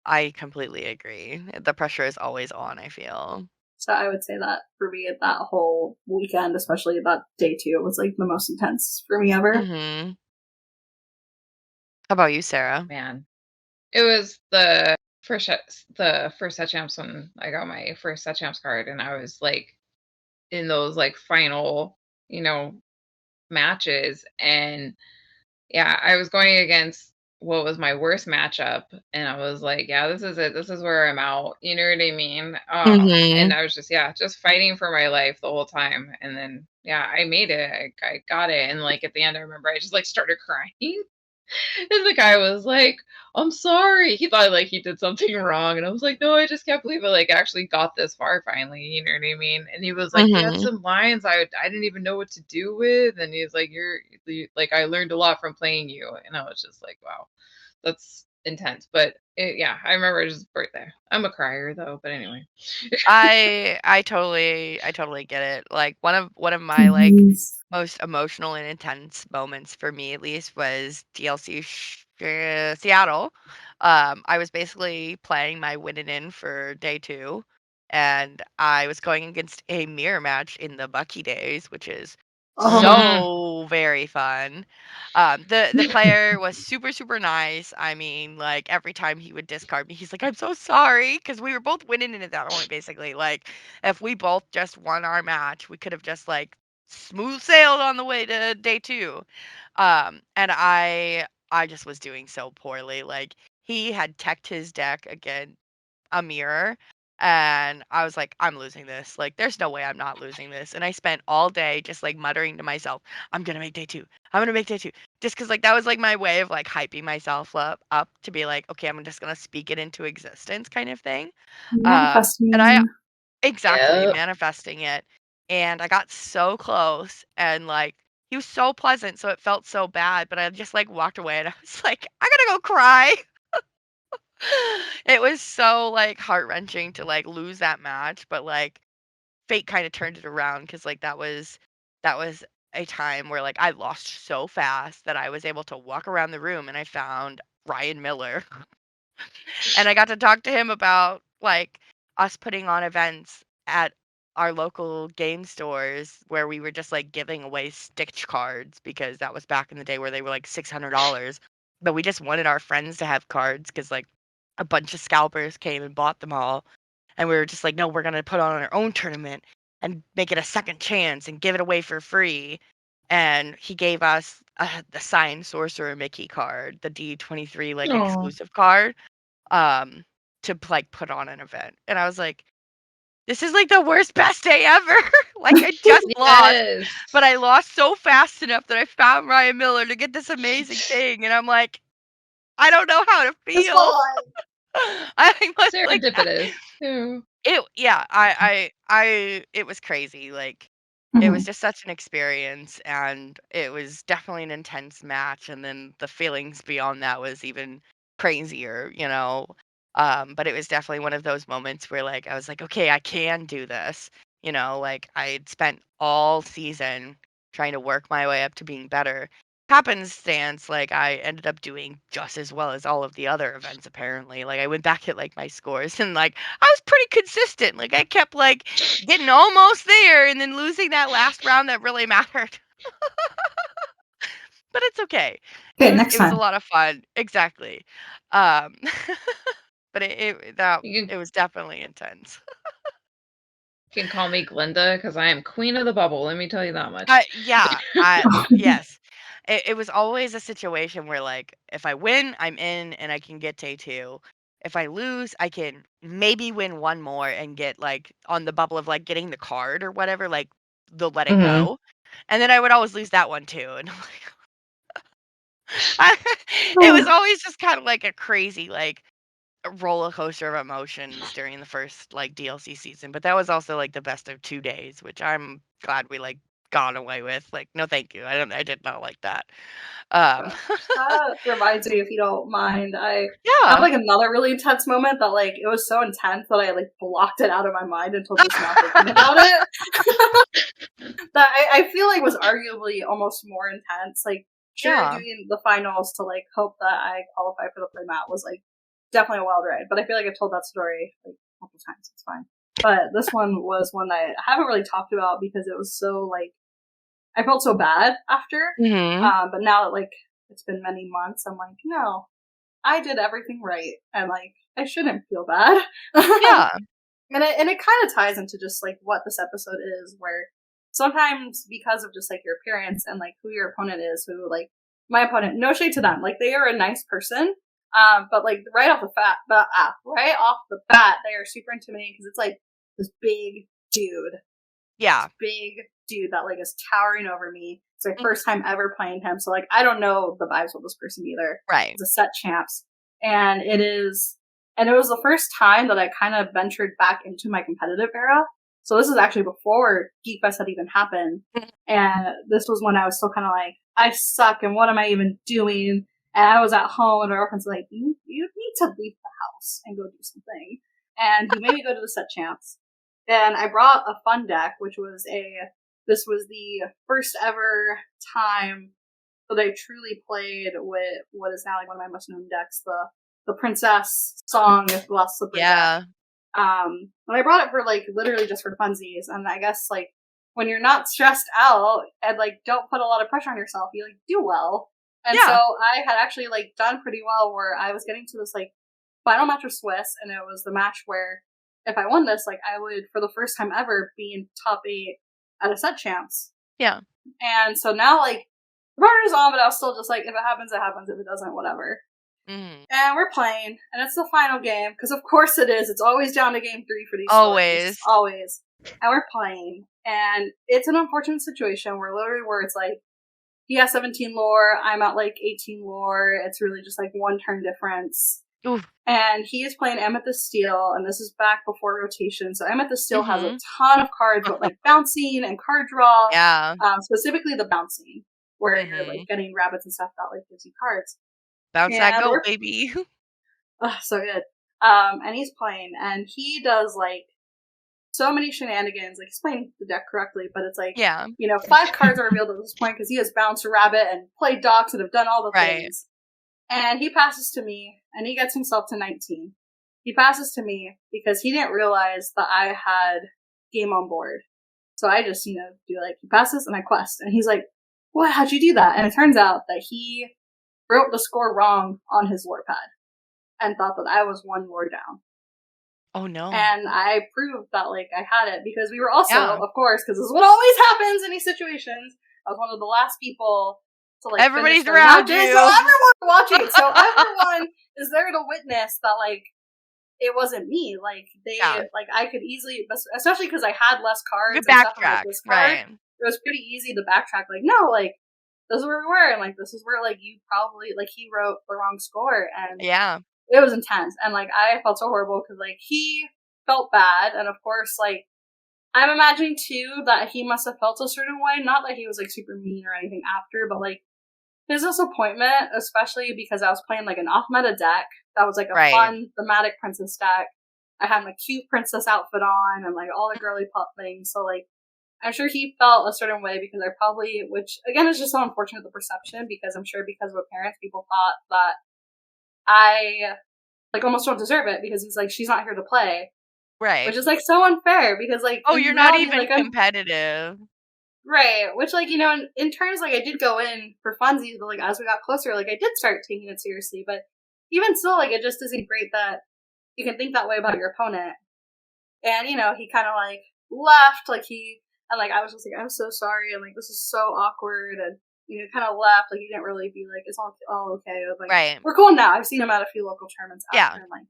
I completely agree. The pressure is always on, I feel. So I would say that for me, that whole weekend, especially that day 2, was like the most intense for me ever. How about you, Sarah? Man, it was the first set champs when I got my first set champs card, and I was like in those like final, matches, and yeah, I was going against what was my worst matchup, and I was like, yeah, this is it. This is where I'm out. You know what I mean? And I was just fighting for my life the whole time. And then, yeah, I made it. I got it. And like at the end, I remember I just like started crying. And the guy was like, I'm sorry. He thought like he did something wrong. And I was like, no, I just can't believe it. Like actually got this far finally. You know what I mean? And he was like, you had some lines I didn't even know what to do with. And he's like, like, I learned a lot from playing you. And I was just like, wow, that's intense. But I remember just right there. I'm a crier though. But anyway. I totally get it. Like one of my like most emotional and intense moments for me at least was DLC Seattle. I was basically playing my winning in for day 2, and I was going against a mirror match in the Bucky days, which is so very fun. The player was super, super nice. I mean, like, every time he would discard me, he's like, "I'm so sorry," because we were both winning at that point, basically. Like, if we both just won our match, we could have just, like, smooth sailed on the way to day 2. And I just was doing so poorly. Like, he had teched his deck again a mirror, and I was like, I'm losing this. Like, there's no way I'm not losing this. And I spent all day just like muttering to myself, I'm gonna make day 2. I'm gonna make day 2. Just because like that was like my way of like hyping myself up to be like, okay, I'm just gonna speak it into existence, kind of thing. And I Manifesting. exactly manifesting it. And I got so close, and like he was so pleasant, so it felt so bad, but I just like walked away and I was like, I gotta go cry. It was so, like, heart-wrenching to, like, lose that match, but, like, fate kinda turned it around because like, that was a time where, like, I lost so fast that I was able to walk around the room and I found Ryan Miller, and I got to talk to him about, like, us putting on events at our local game stores where we were just, like, giving away Stitch cards because that was back in the day where they were, like, $600, but we just wanted our friends to have cards because like, a bunch of scalpers came and bought them all, and we were just like, "No, we're gonna put on our own tournament and make it a second chance and give it away for free." And he gave us the signed Sorcerer Mickey card, the D23 like exclusive card, um, to like put on an event. And I was like, "This is like the worst best day ever." Like I just lost, but I lost so fast enough that I found Ryan Miller to get this amazing thing, and I'm like, I don't know how to feel. I was like Serendipitous. Too. It was crazy. Like it was just such an experience, and it was definitely an intense match, and then the feelings beyond that was even crazier, you know. But it was definitely one of those moments where like I was like, okay, I can do this. You know, like I'd spent all season trying to work my way up to being better. happenstance, like, I ended up doing just as well as all of the other events, apparently. Like, I went back at, like, my scores and, like, I was pretty consistent. Like, I kept, like, getting almost there and then losing that last round that really mattered. But it's okay. Okay, next It was a time. lot of fun. Exactly. Um, but You it was definitely intense. can call me Glinda because I am queen of the bubble. Let me tell you that much. Yeah, yes. It was always a situation where, like, if I win, I'm in and I can get day 2. If I lose, I can maybe win one more and get, like, on the bubble of, like, getting the card or whatever, like, they'll let it Mhm. go. And then I would always lose that one too, and I'm like it was always just kind of like a crazy, like, a roller coaster of emotions during the first, like, DLC season, but that was also, like, the best of 2 days, which I'm glad we, like, got away with. Like, no, thank you. I did not like that. Um, That reminds me, if you don't mind, I have yeah. like another really intense moment that like it was so intense that I like blocked it out of my mind until just now thinking about it. That I feel like was arguably almost more intense. Like, sure, Yeah. doing the finals to like hope that I qualify for the playmat was like definitely a wild ride. But I feel like I've told that story like a couple times. It's fine. But this one was one that I haven't really talked about because it was so like I felt so bad after. Mhm. But now that like it's been many months, I'm like, no, I did everything right, and like I shouldn't feel bad. Yeah. And it kind of ties into just like what this episode is, where sometimes because of just like your appearance and like who your opponent is, who like my opponent, no shade to them, like they are a nice person, but like right off the bat, they are super intimidating because it's like this Yeah. big dude that like is towering over me. It's my first time ever playing him, so like I don't know the vibes with this person either. Right. It's a set champs, and it was the first time that I kind of ventured back into my competitive era. So this is actually before Geek Fest had even happened, and this was when I was still kind of like, I suck, and what am I even doing? And I was at home, and my girlfriend's like, you need to leave the house and go do something. And he made me go to the set champs. And I brought a fun deck, this was the first ever time that I truly played with what is now like one of my most known decks, the Princess Song of Glass Slipper Yeah. deck. And I brought it for like literally just for funsies, and I guess like when you're not stressed out and like don't put a lot of pressure on yourself, you like do well. And so Yeah. I had actually like done pretty well where I was getting to this like final match with Swiss, and it was the match where if I won this, like I would for the first time ever be in top 8 at a set champs. Yeah. And so now like the partner's on, but I was still just like, if it happens, it happens. If it doesn't, whatever. Mhm. And we're playing, and it's the final game, because of course it is. It's always down to game 3 for these Always. stories. Always. And we're playing, and it's an unfortunate situation where it's like, he has 17 lore, I'm at like 18 lore, it's really just like one turn difference. Oof. And he is playing Amethyst Steel, and this is back before rotation, so Amethyst Steel has a Mhm. ton of cards, but like bouncing and card draw, Yeah. specifically the bouncing, where you're like Mhm. getting rabbits and stuff that like gives you cards. Bounce that And goat, we're baby. so good. And he's playing, and he does like so many shenanigans. Like he's playing the deck correctly, but it's like Yeah. 5 cards are revealed at this point because he has bounced a rabbit and played docs and have done all the Right. things. And he passes to me, and he gets himself to 19. He passes to me because he didn't realize that I had game on board. So I just, do like, he passes and I quest. And he's like, what? How'd you do that? And it turns out that he wrote the score wrong on his lore pad and thought that I was 1 lore down. Oh no. And I proved that, like, I had it because we were also, Yeah. of course, because this is what always happens in these situations, I was one of the last people to, like, Everybody's finish the around matches. you. So everyone's watching. So everyone is there to witness that, like, it wasn't me. Like, Yeah. like, I could easily, especially because I had less cards You and could stuff on, like, backtrack. this card, Right. it was pretty easy to backtrack. Like, no, like, this is where we were, and, like, this is where, like, you probably, like, he wrote the wrong score, and Yeah. it was intense. And, like, I felt so horrible because, like, he felt bad, and of course, like, I'm imagining, too, that he must have felt a certain way. Not that he was, like, super mean or anything after, but, like, his disappointment, especially because I was playing, like, an off-meta deck that was, like, a fun, thematic princess deck. I had my cute princess outfit on and, like, all the girly pop things. So, like, I'm sure he felt a certain way because I probably, which again is just so unfortunate, the perception, because I'm sure because of appearance, people thought that I like almost don't deserve it because he's like, she's not here to play. Right. Which is like so unfair because like Oh, in you're not reality, even like I'm competitive. right. Which like, you know, in terms like I did go in for funsies, but like as we got closer, like I did start taking it seriously. But even still, like it just isn't great that you can think that way about your opponent. And, you know, he kinda like left, like and like I was just like, I'm so sorry, and like this is so awkward, and you know, kinda left, like he didn't really be like, it's all okay. I was like, Right. we're cool now. I've seen him at a few local tournaments after, Yeah. and like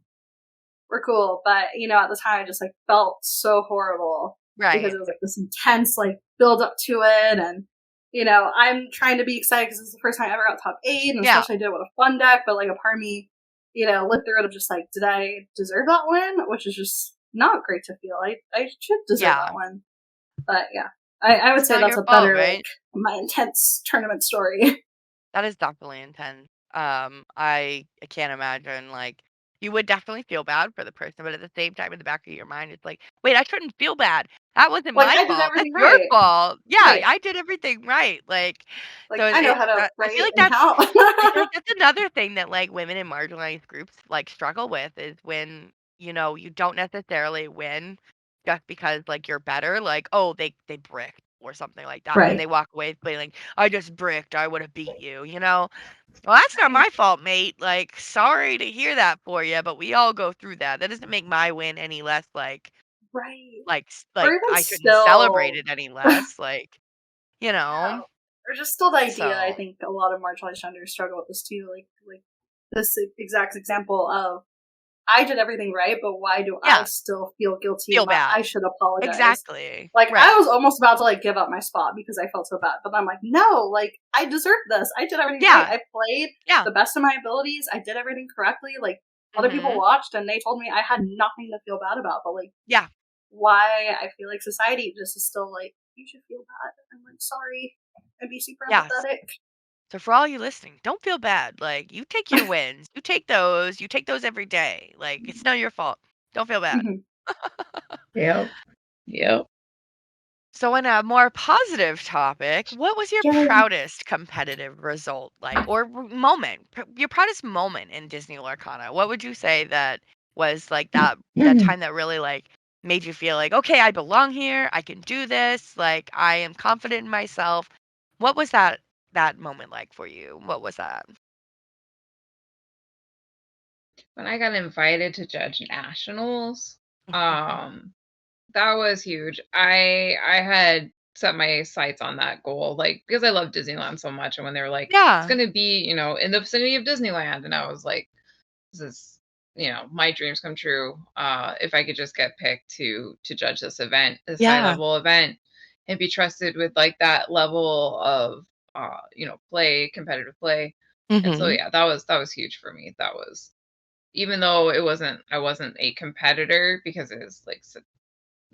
we're cool. But you know, at the time, I just like felt so horrible because Right. it was like this intense like build up to it, and you know, I'm trying to be excited because it's the first time I ever got top 8, and Yeah. especially I did it with a fun deck. But like a part of me, you know, lived through it of just like, did I deserve that win? Which is just not great to feel. I should deserve Yeah. that one. But yeah, I would say Still that's your a fault, better right? like my intense tournament story. That is definitely intense. I can't imagine, like you would definitely feel bad for the person, but at the same time, in the back of your mind, it's like, wait, I shouldn't feel bad. That wasn't Like my I did fault. That's everything your right. fault. Yeah, Right. I did everything right. Like, Like so I know how to I feel write like and count. I feel like that's another thing that like women in marginalized groups like struggle with is when you know you don't necessarily win just because like you're better. Like, oh, they bricked or something like that, and Right. they walk away feeling like I just bricked. I would have beat you. You know. Well, that's not Right. my fault, mate. Like, sorry to hear that for you, but we all go through that. That doesn't make my win any less Right. Or like even I shouldn't celebrate still, it any less. Like, you know. or just still the idea. I So think a lot of marginalized genders struggle with this too. Like this exact example of I did everything right, but why do I yeah, still feel guilty feel and bad. I should apologize? Exactly. Like I Right. was almost about to like give up my spot because I felt so bad, but I'm like, no, like I deserve this. I did everything right. Yeah. I played Yeah. the best of my abilities. I did everything correctly. Like other people Mhm. watched and they told me I had nothing to feel bad about, but like Yeah. why I feel like society just is still like, you should feel bad. I'm like, sorry, and be super Yes. empathetic. So for all you listening, don't feel bad. Like you take your wins. You take those. You take those every day. Like it's not your fault. Don't feel bad. Mhm. Yep. Yep. So, on a more positive topic, what was your Yay. proudest competitive result like, or moment? Your proudest moment in Disney Lorcana? What would you say that was like that time that really like made you feel like, okay, I belong here. I can do this. Like I am confident in myself. What was that moment like for you? What was that? When I got invited to judge nationals, that was huge. I had set my sights on that goal, like because I love Disneyland so much, and when they were like, it's Yeah. gonna be, in the vicinity of Disneyland, and I was like, this is, my dreams come true. If I could just get picked to judge this event, this high Yeah. level event, and be trusted with like that level of play, competitive play. And so Mhm. yeah, that was huge for me. That was, even though I wasn't a competitor because it was like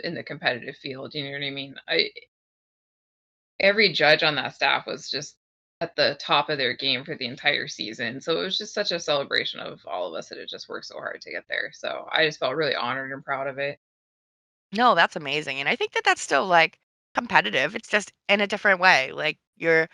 in the competitive field, you know what I mean? Every judge on that staff was just at the top of their game for the entire season. So it was just such a celebration of all of us that had just worked so hard to get there. So I just felt really honored and proud of it. No, that's amazing, and I think that that's still, like, competitive, it's just in a different way, like, you're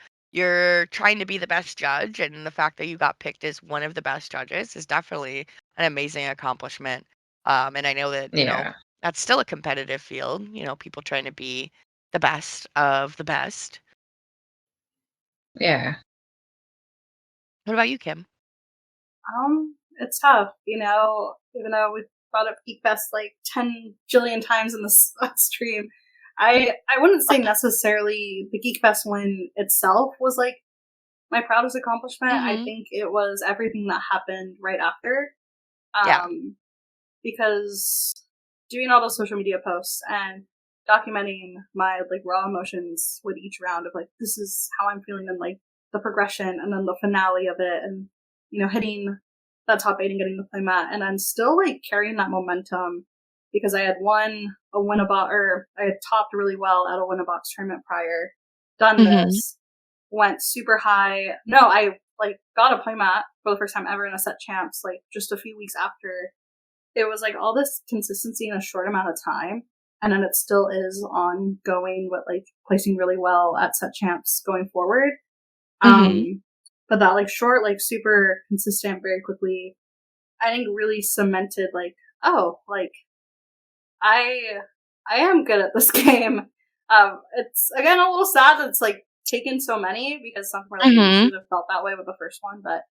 trying to be the best judge, and the fact that you got picked as one of the best judges is definitely an amazing accomplishment, and I know that, Yeah. that's still a competitive field, people trying to be the best of the best. Yeah. What about you, Kim? It's tough, you know, even though we've brought up Geek Fest like 10 jillion times in this stream. I wouldn't say necessarily the Geek Fest win itself was like my proudest accomplishment. I Mhm. think it was everything that happened right after. Yeah. Because doing all those social media posts and documenting my like raw emotions with each round of like, this is how I'm feeling, and like the progression and then the finale of it, and you know, hitting that top 8 and getting the playmat, and I'm still like carrying that momentum because I had won a Winnabox, or I had topped really well at a Winnabox tournament prior, done Mhm. this, went super high. No, I like got a playmat for the first time ever in a set champs like just a few weeks after. It was like all this consistency in a short amount of time. and then it still is ongoing with like placing really well at set champs going forward. But that like short, like super consistent, very quickly, I think really cemented like, oh, like I am good at this game. It's again a little sad that it's like taken so many because something like maybe should have felt that way with the first one, but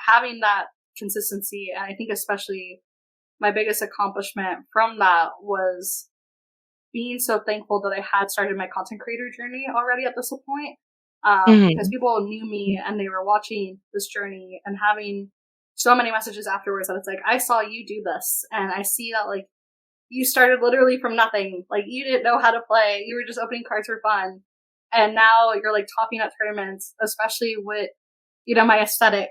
having that consistency, and I think especially my biggest accomplishment from that was being so thankful that I had started my content creator journey already at this point. Because people knew me and they were watching this journey and having so many messages afterwards that it's like, I saw you do this and I see that like you started literally from nothing. Like you didn't know how to play. You were just opening cards for fun. And now you're like topping at tournaments, especially with, you know, my aesthetic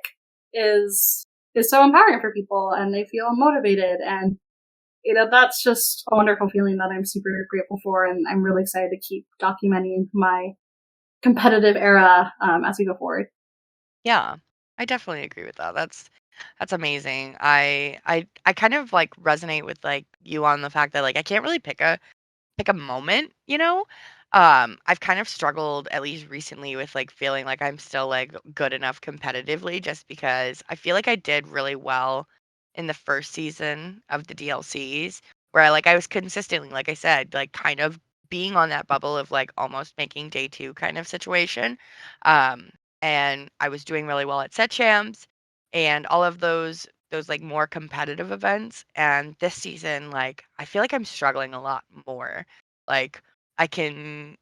is so empowering for people and they feel motivated. And, you know, that's just a wonderful feeling that I'm super grateful for. And I'm really excited to keep documenting my competitive era as we go forward. Yeah, I definitely agree with that. That's amazing. I kind of like resonate with like you on the fact that like I can't really pick a moment, you know? I've kind of struggled at least recently with like feeling like I'm still like good enough competitively just because I feel like I did really well in the first season of the DLCs where I was consistently, like I said, like kind of being on that bubble of like almost making day 2 kind of situation. Um, and I was doing really well at set champs and all of those like more competitive events. And this season, like I feel like I'm struggling a lot more. Like I can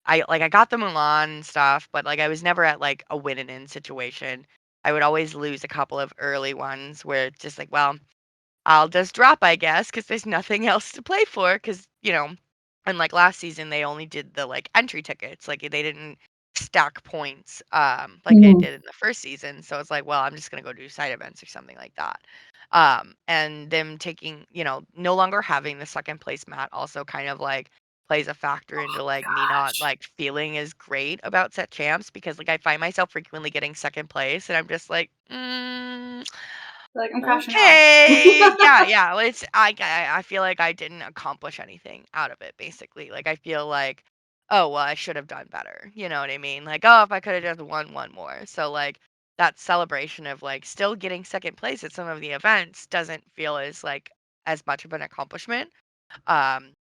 I got the Mulan and stuff, but like I was never at like a win and in situation. I would always lose a couple of early ones where it's just like, well, I'll just drop, I guess, because there's nothing else to play for. Because and like last season they only did the like entry tickets, like they didn't stack points like they did in the first season. So it's like, well, I'm just gonna go do side events or something like that. And them taking, no longer having the second place mat also kind of like plays a factor into like me not Gosh. like feeling as great about set champs because like I find myself frequently getting second place and I'm just like, Like I'm crashing out. okay. Yeah, yeah. Well, I feel like I didn't accomplish anything out of it, basically. Like I feel like, oh well, I should have done better. You know what I mean? Like, oh, if I could have just won one more. So like that celebration of like still getting second place at some of the events doesn't feel as much of an accomplishment. Um,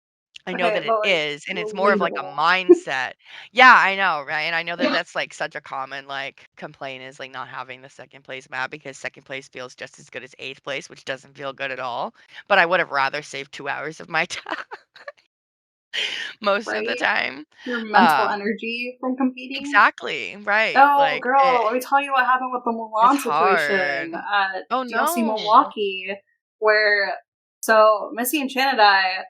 I know Okay, that it but like is, and it's more of like a relatable. mindset. Yeah, I know, right? And I know that that's like such a common like complaint is like not having the second place map because second place feels just as good as eighth place, which doesn't feel good at all. But I would have rather saved 2 hours of my time most of the Right? time. Your mental Um, energy from competing. exactly, right. Oh, Like girl, let me tell you what happened with the it's Mulan situation hard. at Oh DLC no. Milwaukee, where so Missy and Shanadai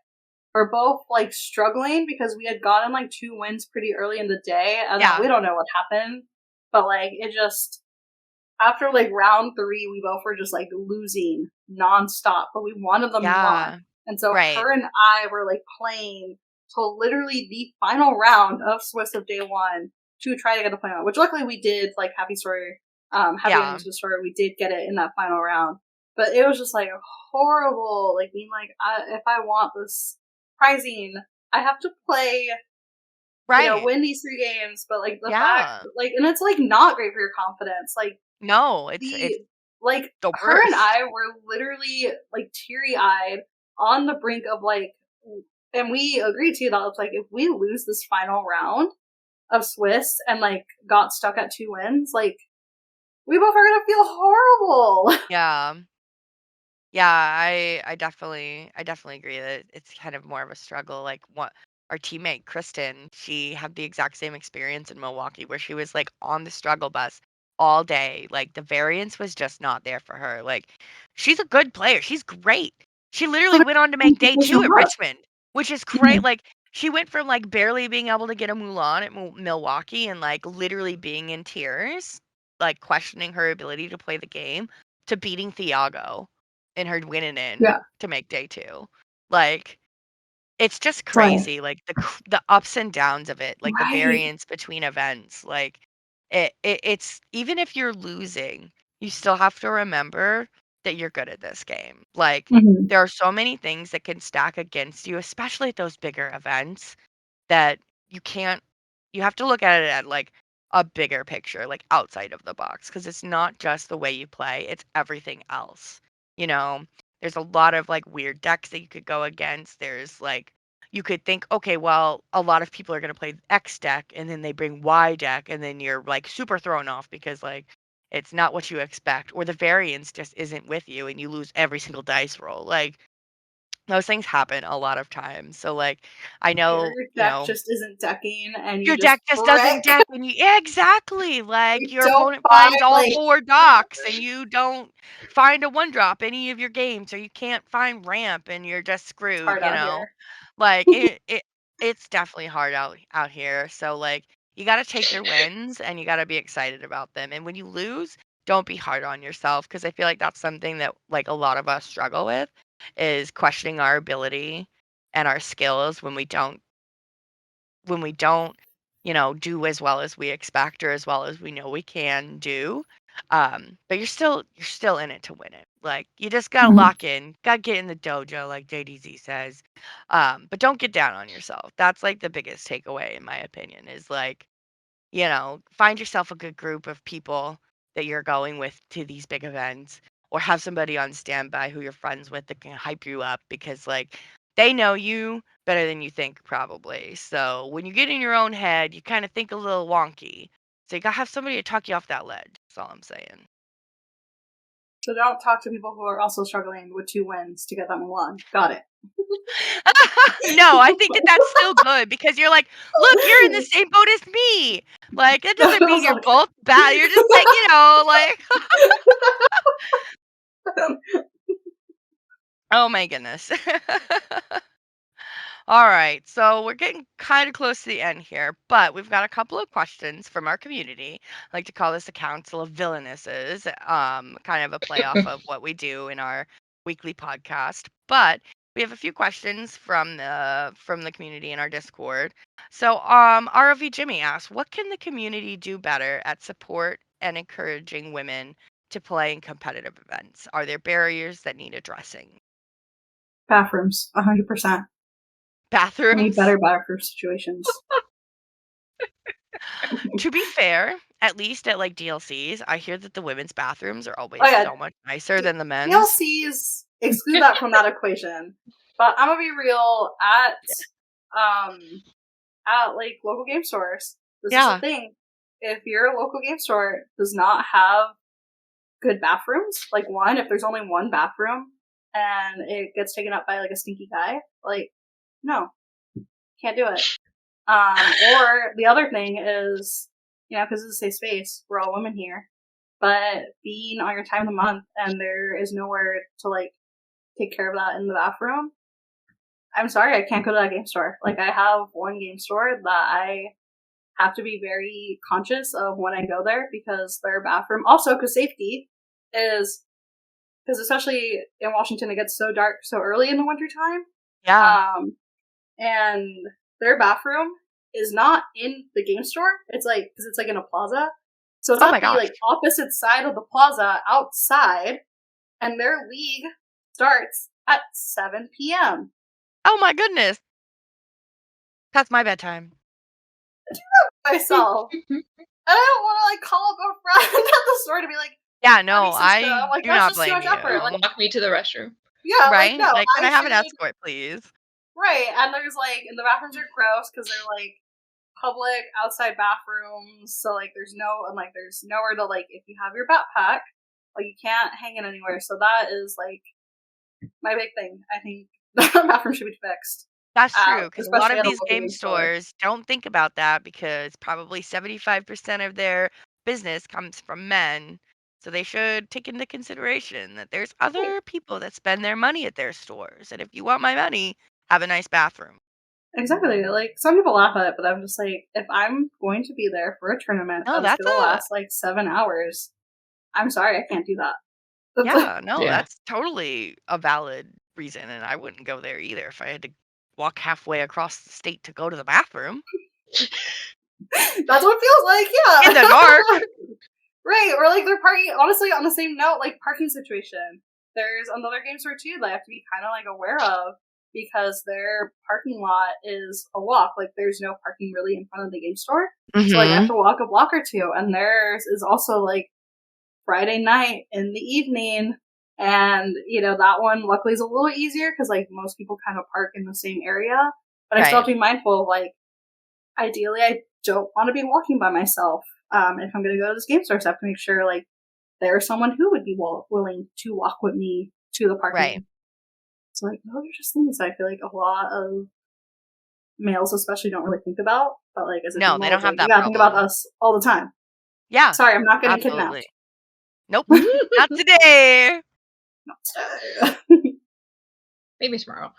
were both like struggling because we had gotten like 2 wins pretty early in the day, and then Yeah. we don't know what happened, but like it just after like round 3, we both were just like losing nonstop, but we wanted the Mulan, Yeah. and so Right. her and I were like playing till literally the final round of Swiss of Day 1 to try to get the final, which luckily we did. Like happy story, happy Yeah. ending to the story. We did get it in that final round, but it was just like horrible. Like being like, if I want this prizing, I have to play, Right. win these 3 games. But like the fact, Yeah. like, and it's like not great for your confidence. Like No, it's the like the her and worst. I were literally like teary eyed on the brink of like, and we agreed to that. It's like if we lose this final round of Swiss and like got stuck at 2 wins, like we both are gonna feel horrible. Yeah. Yeah, I definitely agree that it's kind of more of a struggle. Like what our teammate Kirsten, she had the exact same experience in Milwaukee where she was like on the struggle bus all day. Like the variance was just not there for her. Like she's a good player. She's great. She literally But went on to make day it shows 2 at up. Richmond, which is great. Like she went from like barely being able to get a Mulan at Milwaukee and like literally being in tears, like questioning her ability to play the game to beating Thiago in her winning in Yeah, to make day 2. Like, it's just it's like crazy, like, the ups and downs of it, like, the right. variance between events, like, it's even if you're losing, you still have to remember that you're good at this game. Like, Mhm. there are so many things that can stack against you, especially at those bigger events, that you have to look at it at, like, a bigger picture, like, outside of the box, because it's not just the way you play, it's everything else, you know? There's a lot of, like, weird decks that you could go against. There's, like, you could think, "Okay, well, a lot of people are gonna play X deck," and then they bring Y deck, and then you're, like, super thrown off because, like, it's not what you expect, or the variance just isn't with you, and you lose every single dice roll. Like, those things happen a lot of times. So, like, I Your know, deck just isn't decking, and you your just deck just doesn't brick. deck and you yeah, exactly, like, You your don't opponent find finds all like 4 docks and you don't find a 1-drop any of your games, or you can't find ramp and you're just it's screwed, hard you out know? here. Like, it's definitely hard out here, so, like, you gotta take your wins and you gotta be excited about them, and when you lose, don't be hard on yourself, because I feel like that's something that, like, a lot of us struggle with, is questioning our ability and our skills when we don't, do as well as we expect or as well as we know we can do. But you're still in it to win it. Like, you just gotta Mhm. lock in, gotta get in the dojo, like JDZ says. But don't get down on yourself. That's like the biggest takeaway, in my opinion, is like, find yourself a good group of people that you're going with to these big events, or have somebody on standby who you're friends with that can hype you up, because, like, they know you better than you think, probably. So when you get in your own head, you kind of think a little wonky. So you gotta have somebody to talk you off that ledge. That's all I'm saying. So don't talk to people who are also struggling with 2 wins to get them 1. Got it. No, I think that that's still good, because you're like, look, you're in the same boat as me. Like, it doesn't mean That's you're not both bad. You're just like, like, oh my goodness. All right, so we're getting kind of close to the end here, but we've got a couple of questions from our community. I like to call this a council of villainesses, kind of a play off of what we do in our weekly podcast. But we have a few questions from the community in our Discord. So, ROV Jimmy asks, what can the community do better at support and encouraging women to play in competitive events? Are there barriers that need addressing? Bathrooms, 100%. We need Bathrooms? better bathroom situations. To be fair, at least at, like, DLCs, I hear that the women's bathrooms are Oh always yeah, so much nicer than the men's. DLCs exclude that from that equation. But I'm gonna be real, at like local game stores, this is the Yeah. thing. If your local game store does not have good bathrooms, like one, if there's only one bathroom and it gets taken up by like a stinky guy, like no, can't do it. Or the other thing is, because it's a safe space, we're all women here, but being on your time of the month and there is nowhere to like take care of that in the bathroom, I'm sorry, I can't go to that game store. Like, I have one game store that I have to be very conscious of when I go there, because their bathroom, also because safety is, because especially in Washington, it gets so dark so early in the wintertime. Yeah. And their bathroom is not in the game store. It's like, because it's like in a plaza. So it's Oh at my the gosh. like opposite side of the plaza outside, and their league starts at 7 p.m. Oh my goodness. That's my bedtime. myself. And I don't want to like call up a friend at the store to be like, Yeah, "Honey, no, sister," I I'm like, do that's not just too blame much you. effort. Like, Walk me to the restroom. yeah, like Right? no, Like, can I I have should an escort, please? right. And there's like, and the bathrooms are gross because they're like public outside bathrooms. So like, there's nowhere to like, if you have your backpack, like you can't hang it anywhere. So that is like my big thing. I think the bathroom should be fixed, That's true, because a lot especially of at a these local game game store. stores don't think about that, because probably 75% of their business comes from men. So they should take into consideration that there's Right. other people that spend their money at their stores. And if you want my money, have a nice bathroom. Exactly. Like, some people laugh at it, but I'm just like, if I'm going to be there for a tournament No, that is that's going to a last like 7 hours, I'm sorry, I can't do that. That's like, yeah, no, Yeah. that's totally a valid reason, and I wouldn't go there either if I had to walk halfway across the state to go to the bathroom that's what it feels like, in the yeah. dark. Right, or like they're parking, honestly, on the same note, like parking situation. There's another game store too that I have to be kind of like aware of because their parking lot is a walk. Like there's no parking really in front of the game store. So like I have to walk a block or two, and theirs is also like Friday night in the evening. And, you know, that one luckily is a little easier because like most people kind of park in the same area. But I still have to be mindful of like, ideally, I don't want to be walking by myself. If I'm going to go to this game store, so I have to make sure like there's someone who would be willing to walk with me to the parking. Right. So like those are just things I feel like a lot of males especially don't really think about. But like as a female, they don't have like, that you gotta problem. think about us all the time. Yeah. Sorry, I'm not getting kidnapped. Nope. Not today. Not today. Maybe tomorrow.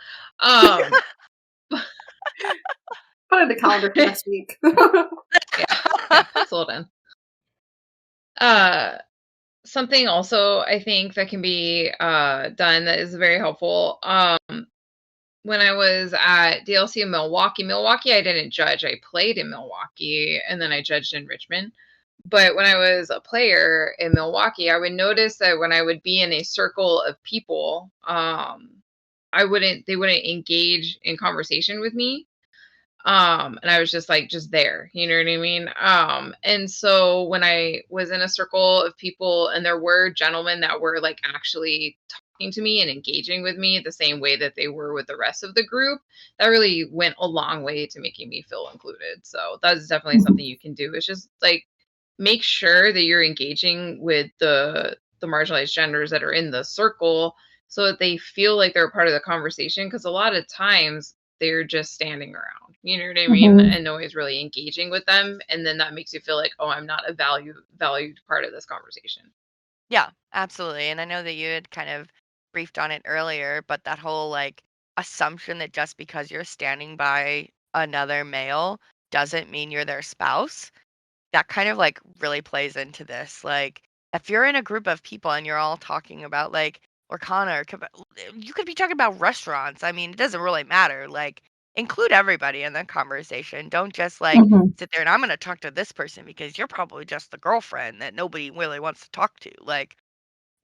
Put in the calendar for next week. yeah, pencil it in. Something also I think that can be done that is very helpful. When I was at DLC in Milwaukee, I didn't judge. I played in Milwaukee, and then I judged in Richmond. But when I was a player in Milwaukee, I would notice that when I would be in a circle of people, they wouldn't engage in conversation with me. And I was just there, you know what I mean? And so when I was in a circle of people and there were gentlemen that were like actually talking to me and engaging with me the same way that they were with the rest of the group, that really went a long way to making me feel included. So that's definitely something you can do. It's just like, make sure that you're engaging with the marginalized genders that are in the circle so that they feel like they're a part of the conversation. Because a lot of times they're just standing around, you know what I mean? And nobody's really engaging with them. And then that makes you feel like, oh, I'm not a valued part of this conversation. Yeah, absolutely. And I know that you had kind of briefed on it earlier, but that whole like assumption that just because you're standing by another male doesn't mean you're their spouse, that kind of like really plays into this. Like, if you're in a group of people and you're all talking about like Lorcana, you could be talking about restaurants. I mean, it doesn't really matter. Like, include everybody in the conversation. Don't just like sit there and I'm going to talk to this person because you're probably just the girlfriend that nobody really wants to talk to. Like,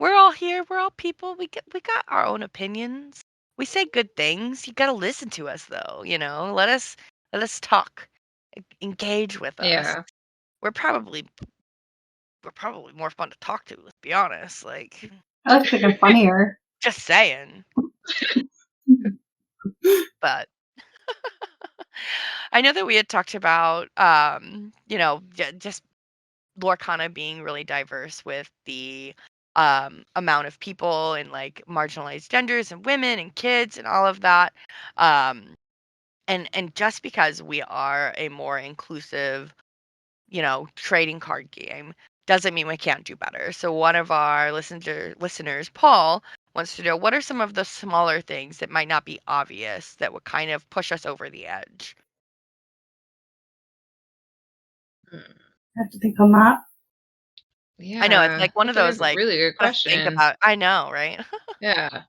we're all here. We're all people. We got our own opinions. We say good things. You got to listen to us though, you know. Let us talk. Engage with us. Yeah. We're probably more fun to talk to, let's be honest. Like, I like to think I'm funnier. Just saying. But I know that we had talked about, you know, just Lorcana being really diverse with the amount of people and like marginalized genders and women and kids and all of that. And just because we are a more inclusive, you know, trading card game doesn't mean we can't do better. So one of our listeners, Paul, wants to know what are some of the smaller things that might not be obvious that would kind of push us over the edge? I have to think on that. Yeah. I know it's like one of those like really good question. Think about. I know, right? Yeah.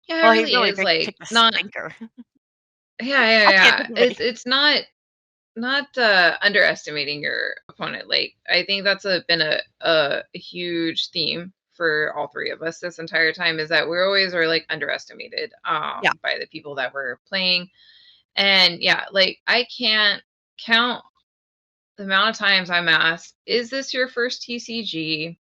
Yeah, Well, it he really really is did like kick the not. stinker. Yeah. It's not underestimating your opponent. Like I think that's been a huge theme for all three of us this entire time, is that we're always like underestimated by the people that we're playing. And yeah, like I can't count the amount of times I'm asked, is this your first TCG?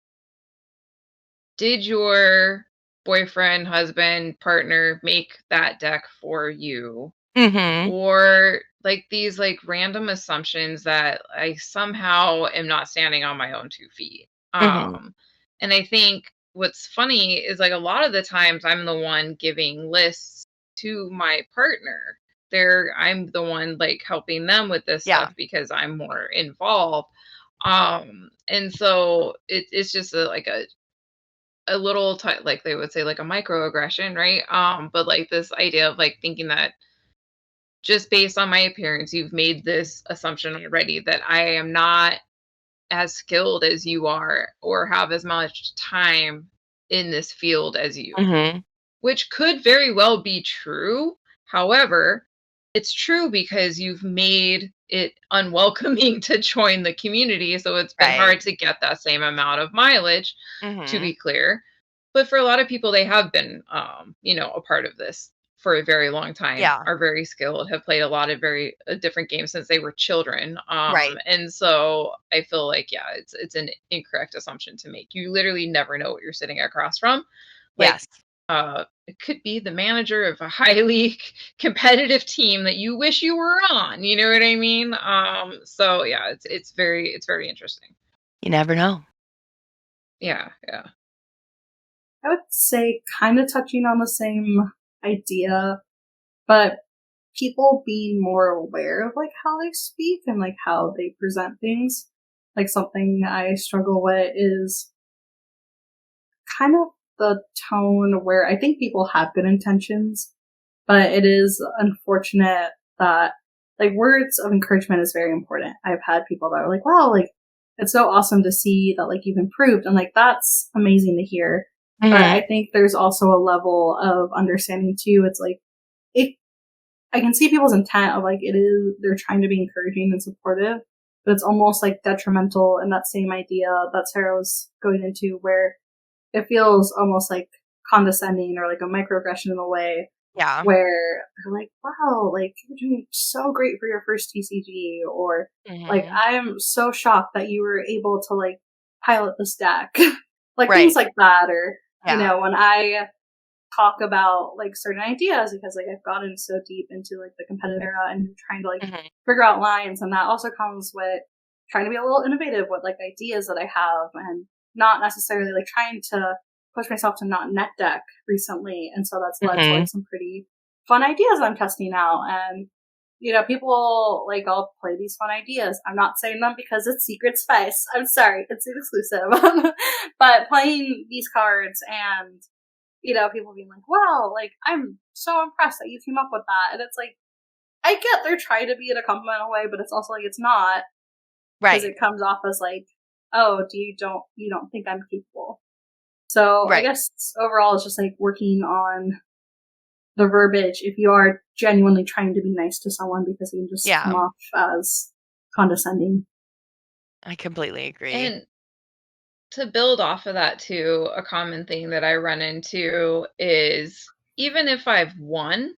Did your boyfriend, husband, partner make that deck for you? Or like these like random assumptions that I somehow am not standing on my own 2 feet. And I think what's funny is like a lot of the times I'm the one giving lists to my partner. I'm the one like helping them with this stuff because I'm more involved. And so it's just a little like they would say like a microaggression, right? But like this idea of like thinking that just based on my appearance, you've made this assumption already that I am not as skilled as you are or have as much time in this field as you, Mm-hmm. which could very well be true. However, it's true because you've made it unwelcoming to join the community, so it's been hard to get that same amount of mileage, to be clear. But for a lot of people, they have been, a part of this for a very long time, are very skilled, have played a lot of very different games since they were children. And so I feel like, it's an incorrect assumption to make. You literally never know what you're sitting across from. Like, it could be the manager of a highly competitive team that you wish you were on. You know what I mean? So yeah, it's very interesting. You never know. Yeah. I would say kind of touching on the same idea, but people being more aware of like how they speak and like how they present things. Like something I struggle with is kind of the tone where I think people have good intentions, but it is unfortunate that like words of encouragement is very important. I've had people that are like, wow, like it's so awesome to see that like you've improved, and like that's amazing to hear. Mm-hmm. But I think there's also a level of understanding too. It's like I can see people's intent of like they're trying to be encouraging and supportive, but it's almost like detrimental in that same idea that Sarah was going into, where it feels almost like condescending or like a microaggression in a way. Yeah. Where they're like, wow, like you're doing so great for your first TCG, or like I'm so shocked that you were able to like pilot this deck. Like things like that, or when I talk about like certain ideas, because like I've gotten so deep into like the competitive era and trying to like figure out lines, and that also comes with trying to be a little innovative with like ideas that I have, and not necessarily like trying to push myself to not net deck recently, and so that's led to like some pretty fun ideas I'm testing out. And people like, I'll play these fun ideas. I'm not saying them because it's secret spice. I'm sorry, it's exclusive. But playing these cards and people being like, wow, like I'm so impressed that you came up with that. And it's like, I get they're trying to be in a complimental way, but it's also like it's not, because it comes off as like, oh, you don't think I'm capable. So I guess overall it's just like working on the verbiage if you are genuinely trying to be nice to someone, because you can just come off as condescending. I completely agree. And to build off of that too, a common thing that I run into is, even if I've won,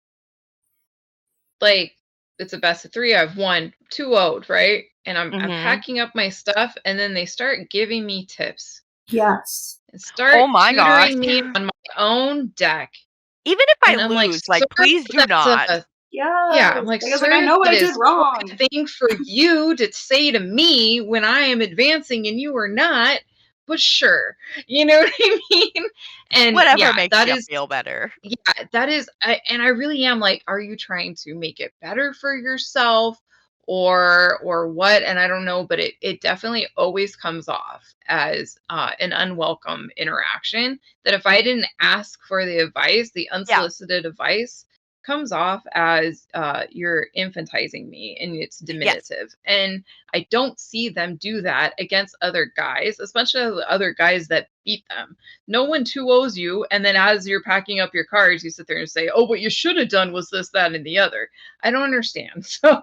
like it's a best of 3, I've won 2-0'd, right? And I'm packing up my stuff, and then they start giving me tips. Yes. And start tutoring me on my own deck. Even if I lose, like please do not. Yeah, I'm like, sir, I know what I did wrong. It's a thing for you to say to me when I am advancing and you are not. But sure, you know what I mean? And whatever makes you feel better. Yeah, that is, and I really am like, are you trying to make it better for yourself, or what? And I don't know, but it definitely always comes off as an unwelcome interaction. That if I didn't ask for the advice, the unsolicited advice, comes off as you're infantizing me, and it's diminutive. And I don't see them do that against other guys, especially other guys that beat them. No one 2-0s you, and then as you're packing up your cards, you sit there and say, oh, what you should have done was this, that, and the other. I don't understand. So,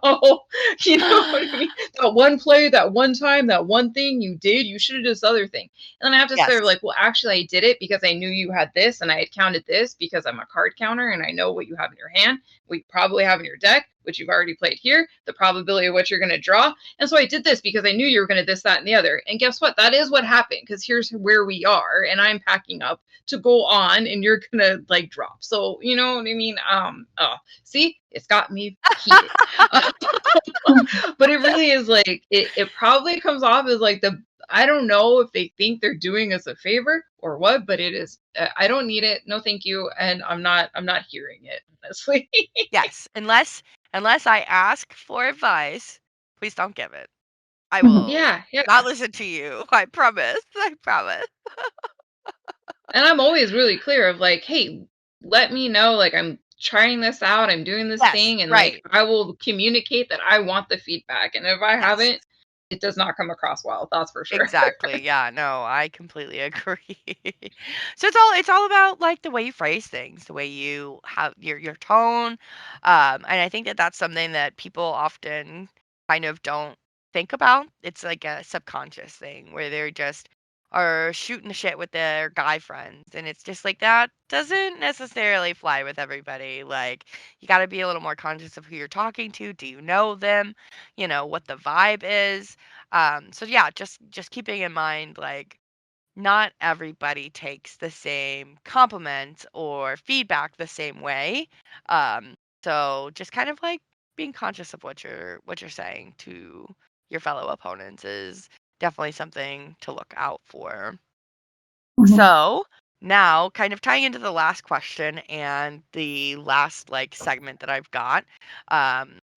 you know what I mean? That one play, that one time, that one thing you did, you should have done this other thing. And then I have to say, like, well, actually, I did it because I knew you had this, and I had counted this because I'm a card counter, and I know what you have in your hand, what you probably have in your deck, which you've already played here, the probability of what you're going to draw. And so I did this because I knew you were going to this, that, and the other. And guess what? That is what happened, because here's where we are, and I'm packing up to go on, and you're going to like drop. So, you know what I mean? See, it's got me heated. But it really is like, it probably comes off as like I don't know if they think they're doing us a favor or what, but it is, I don't need it. No, thank you. And I'm not hearing it, honestly. Yes. Unless I ask for advice, please don't give it. I will not listen to you. I promise. And I'm always really clear of like, hey, let me know, like, I'm trying this out, I'm doing this thing, and like I will communicate that I want the feedback. And if I haven't, it does not come across well. That's for sure. Exactly. Yeah, no, I completely agree. So it's all about like the way you phrase things, the way you have your tone. And I think that that's something that people often kind of don't think about. It's like a subconscious thing where they're just are shooting the shit with their guy friends, and it's just like that doesn't necessarily fly with everybody. Like you got to be a little more conscious of who you're talking to. Do you know them? You know what the vibe is. So yeah, just keeping in mind like not everybody takes the same compliment or feedback the same way. Um, so just kind of like being conscious of what you're saying to your fellow opponents is definitely something to look out for. So now, kind of tying into the last question and the last like segment that I've got,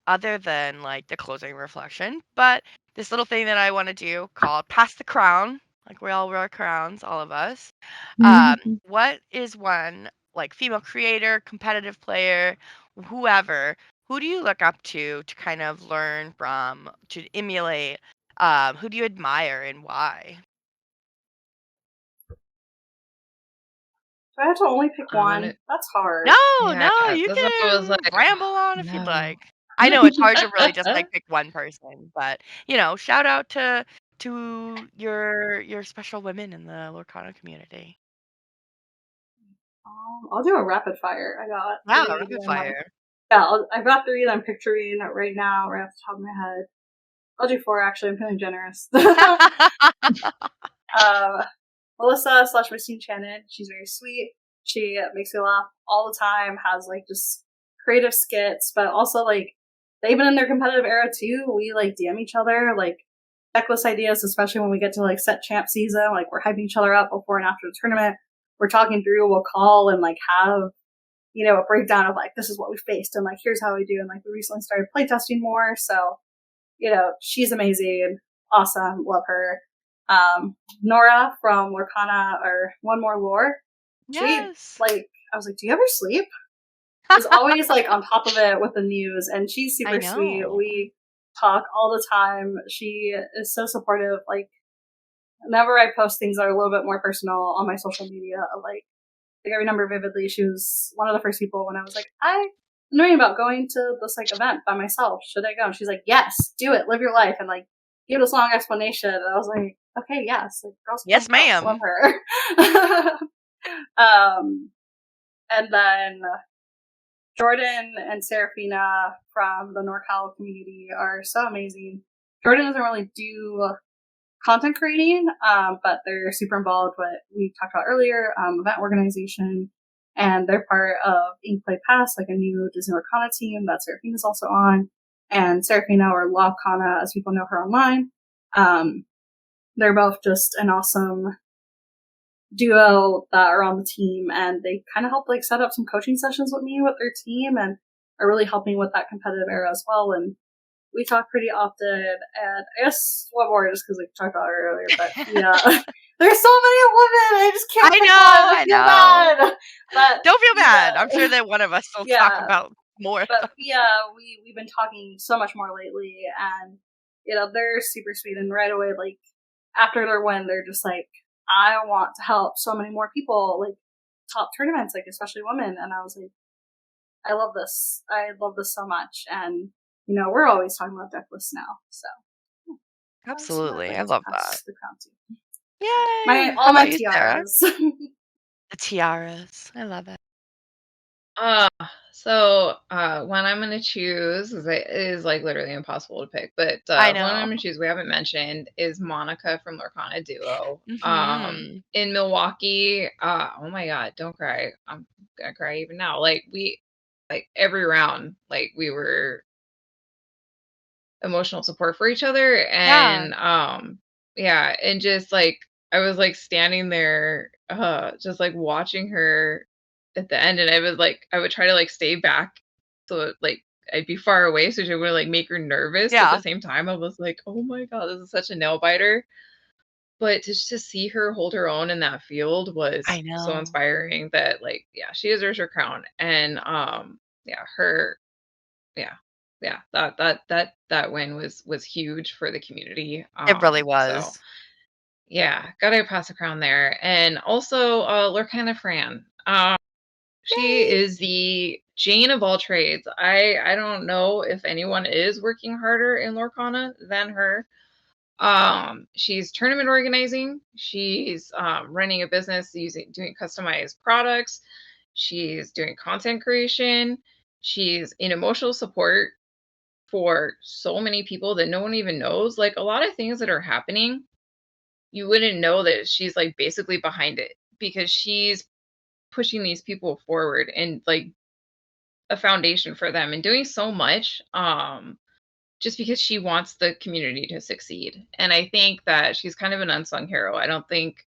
other than like the closing reflection, but this little thing that I want to do called pass the crown. Like we all wear crowns, all of us. What is one like female creator, competitive player, whoever? Who do you look up to kind of learn from, to emulate? Who do you admire and why? Do I have to only pick I'm one? gonna, That's hard. No, yeah, no, you that's what I was can like. ramble on if you'd No. like. I know it's hard to really just, like, pick one person, but, shout out to your special women in the Lorcana community. I'll do a rapid fire. I got Wow, three rapid that I'm like, fire. yeah, I've got three that I'm picturing right now, right off the top of my head. I'll do four actually. I'm feeling generous. Melissa / Miss Enchanted. She's very sweet. She makes me laugh all the time. Has like just creative skits, but also like they've been in their competitive era too. We like DM each other like checklist ideas, especially when we get to like set champ season. Like we're hyping each other up before and after the tournament. We're talking through. We'll call and like have a breakdown of like this is what we faced and like here's how we do. And like we recently started playtesting more, so she's amazing, awesome, love her. Nora from Lorcana or One More Lore. She Yes. like I was like, do you ever sleep? Is always like on top of it with the news, and she's I super sweet. know. We talk all the time. She is so supportive. Like whenever I post things that are a little bit more personal on my social media, like I remember vividly, she was one of the first people when I was like, I'm knowing about going to this like event by myself. Should I go? And she's like, yes, do it, live your life, and like gave this long explanation. And I was like, okay, yes, like girls, Yes, love ma'am. her. And then Jordan and Serafina from the NorCal community are so amazing. Jordan doesn't really do content creating, but they're super involved with what we talked about earlier, event organization, and they're part of Ink Play Pass, like a new Disney Lorcana team that Serafina's also on, and Serafina, or Lorcana as people know her online. They're both just an awesome duo that are on the team, and they kind of help like set up some coaching sessions with me with their team, and are really helping with that competitive era as well. And we talk pretty often, and I guess one more just because we talked about it earlier, but yeah, there's so many women, I just can't pick one. I feel bad. But don't feel bad. I'm sure that one of us will talk about more. But yeah, we've been talking so much more lately, and they're super sweet. And right away, like after their win, they're just like, I want to help so many more people, like top tournaments, like especially women. And I was like, I love this. I love this so much. And we're always talking about deck lists now. So Absolutely, I love that. The crown too. Yay! How All my about you, Sarah? tiaras. The tiaras. I love it. So one I'm gonna choose is like literally impossible to pick, but I one I'm know. gonna choose we haven't mentioned is Monica from Lorcana Duo. Mhm. In Milwaukee, oh my god, don't cry. I'm gonna cry even now. Like every round, like we were emotional support for each other, and yeah, and just like I was like standing there just like watching her at the end, and I would try to like stay back so like I'd be far away so she would like make her nervous, but at the same time I was like, oh my god, this is such a nail biter. But just to see her hold her own in that field was so inspiring that like, yeah, she deserves her crown. And yeah, yeah, that win was huge for the community. It really So was. yeah, gotta pass the crown there. And also Lorcana Fran. She Yay! is the Jane of all trades. I don't know if anyone is working harder in Lorcana than her. She's tournament organizing. She's running a business doing customized products. She's doing content creation. She's in emotional support for so many people that no one even knows. Like a lot of things that are happening, you wouldn't know that she's like basically behind it because she's pushing these people forward and like a foundation for them and doing so much just because she wants the community to succeed. And I think that she's kind of an unsung hero. I don't think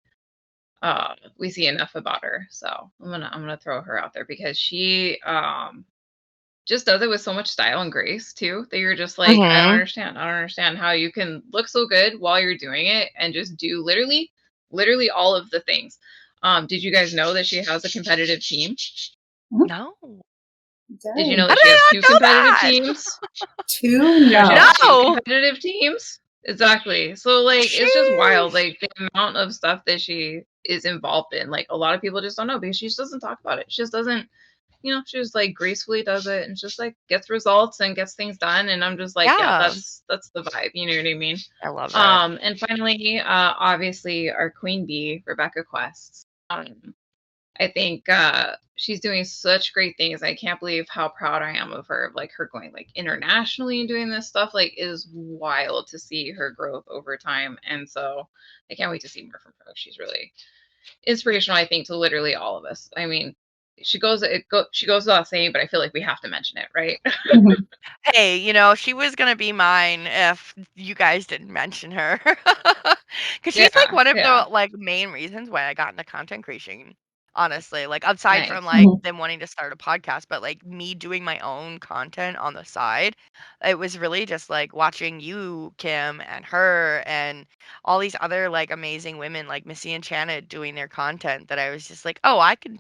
we see enough about her. So I'm gonna throw her out there because she just does it with so much style and grace too that you're just like, I don't Mm-hmm. understand. I don't understand how you can look so good while you're doing it and just do literally all of the things. Did you guys know that she has a competitive team? No. Did you know How that did she has I two not know competitive that? teams? 2? Did you know she has No. two No. competitive teams? Exactly. So like it's just wild, Sheesh. like the amount of stuff that she is involved in. Like a lot of people just don't know because she just doesn't talk about it. She just doesn't, she just like gracefully does it and just like gets results and gets things done. And I'm just like, yeah, Yeah. that's the vibe. You know what I mean? I love it. And finally, obviously our queen bee, Rebecca Quest. I think she's doing such great things. I can't believe how proud I am of her. Like her going like internationally and doing this stuff like is wild to see her growth over time. And so I can't wait to see more from her. She's really inspirational, I think, to literally all of us. I mean, she goes without saying, but I feel like we have to mention it, right? Hey, she was gonna be mine if you guys didn't mention her. Cause she's like Yeah, one of yeah. the like main reasons why I got into content creation. Honestly, like aside from Nice. like them wanting to start a podcast, but like me doing my own content on the side, it was really just like watching you, Kim, and her, and all these other like amazing women like Missy Enchanted doing their content that I was just like, oh, I could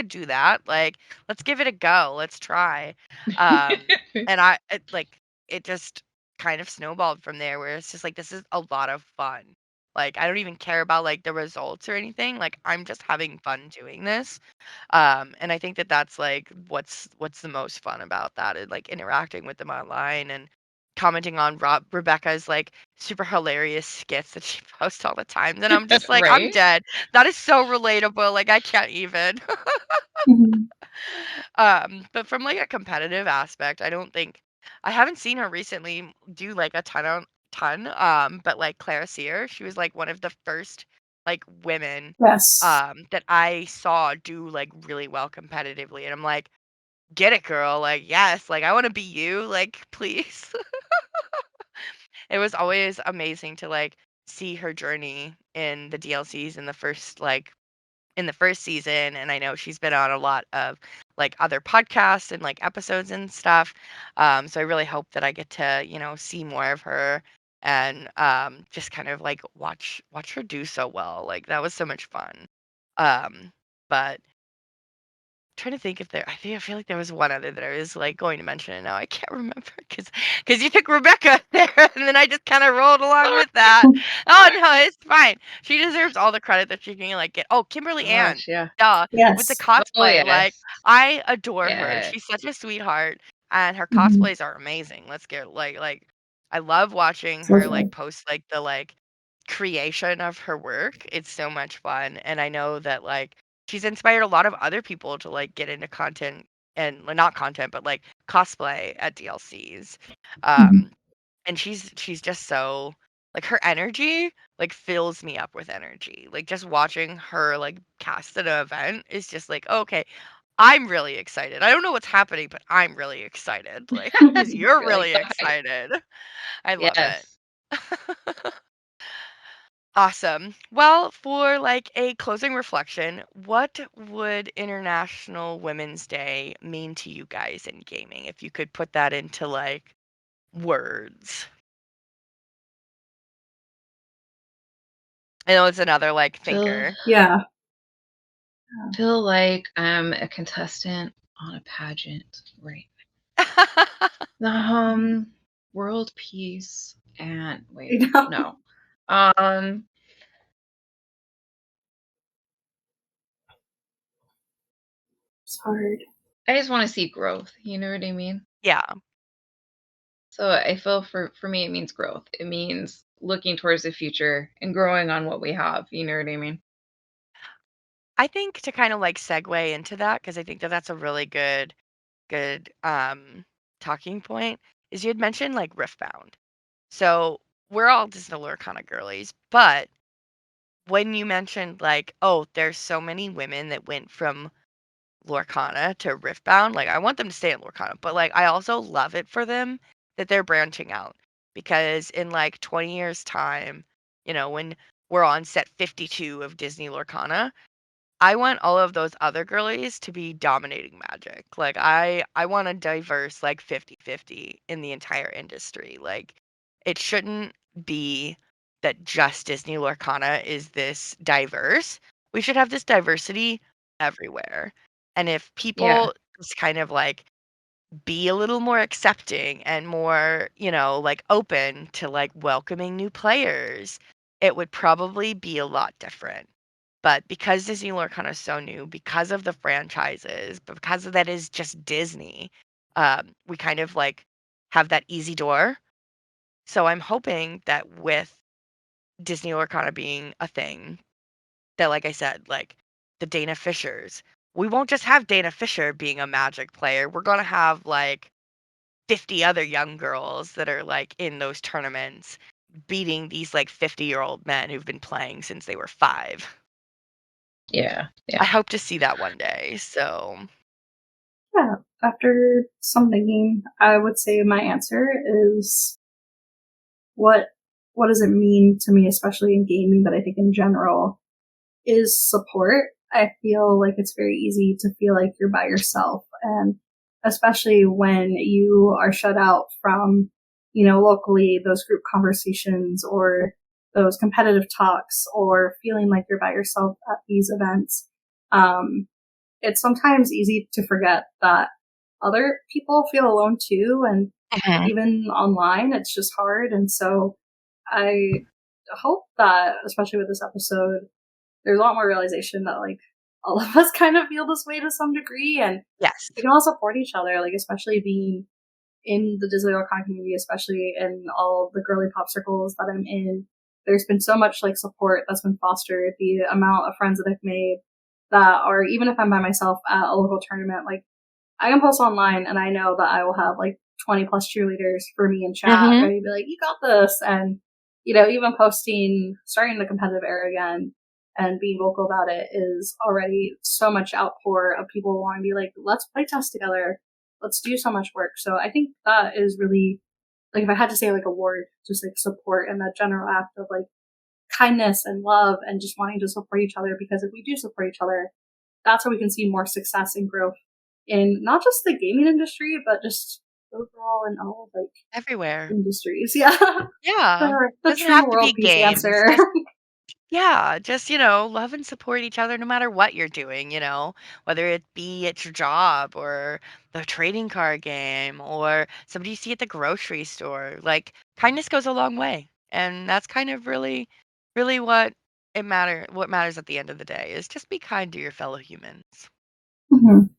do that. Like, let's give it a go. Let's try. And it just kind of snowballed from there where it's just like, this is a lot of fun. Like, I don't even care about like the results or anything. Like, I'm just having fun doing this. And I think that that's like what's the most fun about that is like interacting with them online and commenting on Rebecca's like super hilarious skits that she posts all the time. Then I'm just like, I'm Right? dead. That is so relatable. Like, I can't even. But from like a competitive aspect, I haven't seen her recently do like a ton. But like Clara Sear, she was like one of the first like women Yes. that I saw do like really well competitively. And I'm like, get it, girl. Like, yes, like I want to be you. Like, please. It was always amazing to like see her journey in the DLCs in the first season, and I know she's been on a lot of like other podcasts and like episodes and stuff. So I really hope that I get to, see more of her and just kind of like watch her do so well. Like that was so much fun. But trying to think if I feel like there was one other that I was like going to mention and now I can't remember because you took Rebecca there and then I just kind of rolled along Sorry. with that. Oh no, it's fine. She deserves all the credit that she can like get. Oh, Kimberly Ann. Gosh, yeah. Duh. With the Yes. Oh cosplay. Like yes. I adore her. Yeah. She's such a sweetheart and her Mhm. cosplays are amazing. Let's get like I love watching So her like good. post like the like creation of her work. It's so much fun and I know that like she's inspired a lot of other people to like get into content and well, not content but like cosplay at DLCs. Mhm. Um and she's just so like her energy like fills me up with energy. Like just watching her like cast at an event is just like okay, I'm really excited. I don't know what's happening, but I'm really excited. Like cuz you're You're like really the hype. excited. I love it. Yes. Awesome. Well, for like a closing reflection, what would International Women's Day mean to you guys in gaming if you could put that into like words? I know it's another like Feel thinker. Yeah. feel like I'm a contestant on a pageant right World peace and wait, You know? no. Um, It's hard. I just want to see growth. You know what I mean? Yeah. So I feel for me, it means growth. It means looking towards the future and growing on what we have. You know what I mean? I think to kind of like segue into that, because I think that that's a really good talking point, is you had mentioned like Riftbound. So we're all Disney Lorcana girlies, but when you mentioned like, oh, there's so many women that went from Lorcana to Riftbound, like I want them to stay in Lorcana, but like I also love it for them that they're branching out because in like 20 years time, when we're on set 52 of Disney Lorcana, I want all of those other girlies to be dominating Magic. Like I want a diverse like 50-50 in the entire industry. Like it shouldn't be that just Disney Lorcana is this diverse. We should have this diversity everywhere. And if Yeah. people just kind of like be a little more accepting and more, like open to like welcoming new players, it would probably be a lot different. But because Disney Lorcana is so new, because of the franchises, but because of that is just Disney, we kind of like have that easy door. So I'm hoping that with Disney Lorcana being a thing, that like I said, like the Dana Fishers, we won't just have Dana Fisher being a Magic player. We're gonna have like 50 other young girls that are like in those tournaments beating these like 50-year-old men who've been playing since they were 5. Yeah. I Yeah. hope to see that one day. So, Yeah. After some thinking, I would say my answer is what what does it mean to me, especially in gaming, but I think in general, is support. I feel like it's very easy to feel like you're by yourself. And especially when you are shut out from, locally those group conversations or those competitive talks or feeling like you're by yourself at these events. It's sometimes easy to forget that other people feel alone too. And mhm. even online, it's just hard. And so I hope that, especially with this episode, there's a lot more realization that like all of us kind of feel this way to some degree, and Yes. we can all support each other. Like especially being in the Disney Lorcana community, especially in all the girly pop circles that I'm in, there's been so much like support that's been fostered. The amount of friends that I've made that are, even if I'm by myself at a local tournament, like I can post online and I know that I will have like 20 plus cheerleaders for me in chat Mhm. ready to be like, you got this. And, even posting, starting the competitive era again and being vocal about it is already so much outpour of people wanting to be like, let's play test together. Let's do so much work. So I think that is really, like, if I had to say like a word, just like support and that general act of like kindness and love and just wanting to support each other, because if we do support each other, that's how we can see more success and growth in not just the gaming industry, but just overall in all like Everywhere. industries. Yeah. Yeah. The Doesn't true have to world be peace games. answer. Just, love and support each other no matter what you're doing, whether it be at your job or the trading card game or somebody you see at the grocery store. Like kindness goes a long way. And that's kind of really, really what matters at the end of the day is just be kind to your fellow humans. Mhm.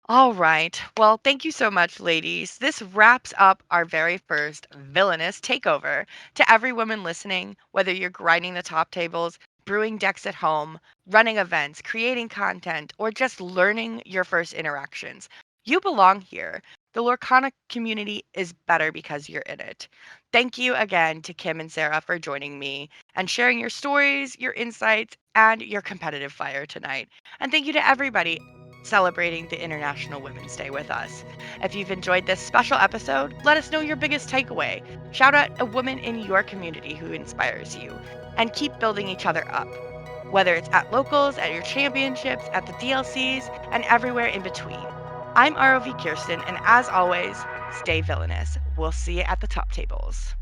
All right. Well, thank you so much, ladies. This wraps up our very first villainous takeover. To every woman listening, whether you're grinding the top tables, brewing decks at home, running events, creating content, or just learning your first interactions, you belong here. The Lorcana community is better because you're in it. Thank you again to Kim and Sarah for joining me and sharing your stories, your insights, and your competitive fire tonight. And thank you to everybody celebrating the International Women's Day with us. If you've enjoyed this special episode, let us know your biggest takeaway. Shout out a woman in your community who inspires you, and keep building each other up. Whether it's at locals, at your championships, at the DLCs, and everywhere in between. I'm ROV Kirsten, and as always, stay villainous. We'll see you at the top tables.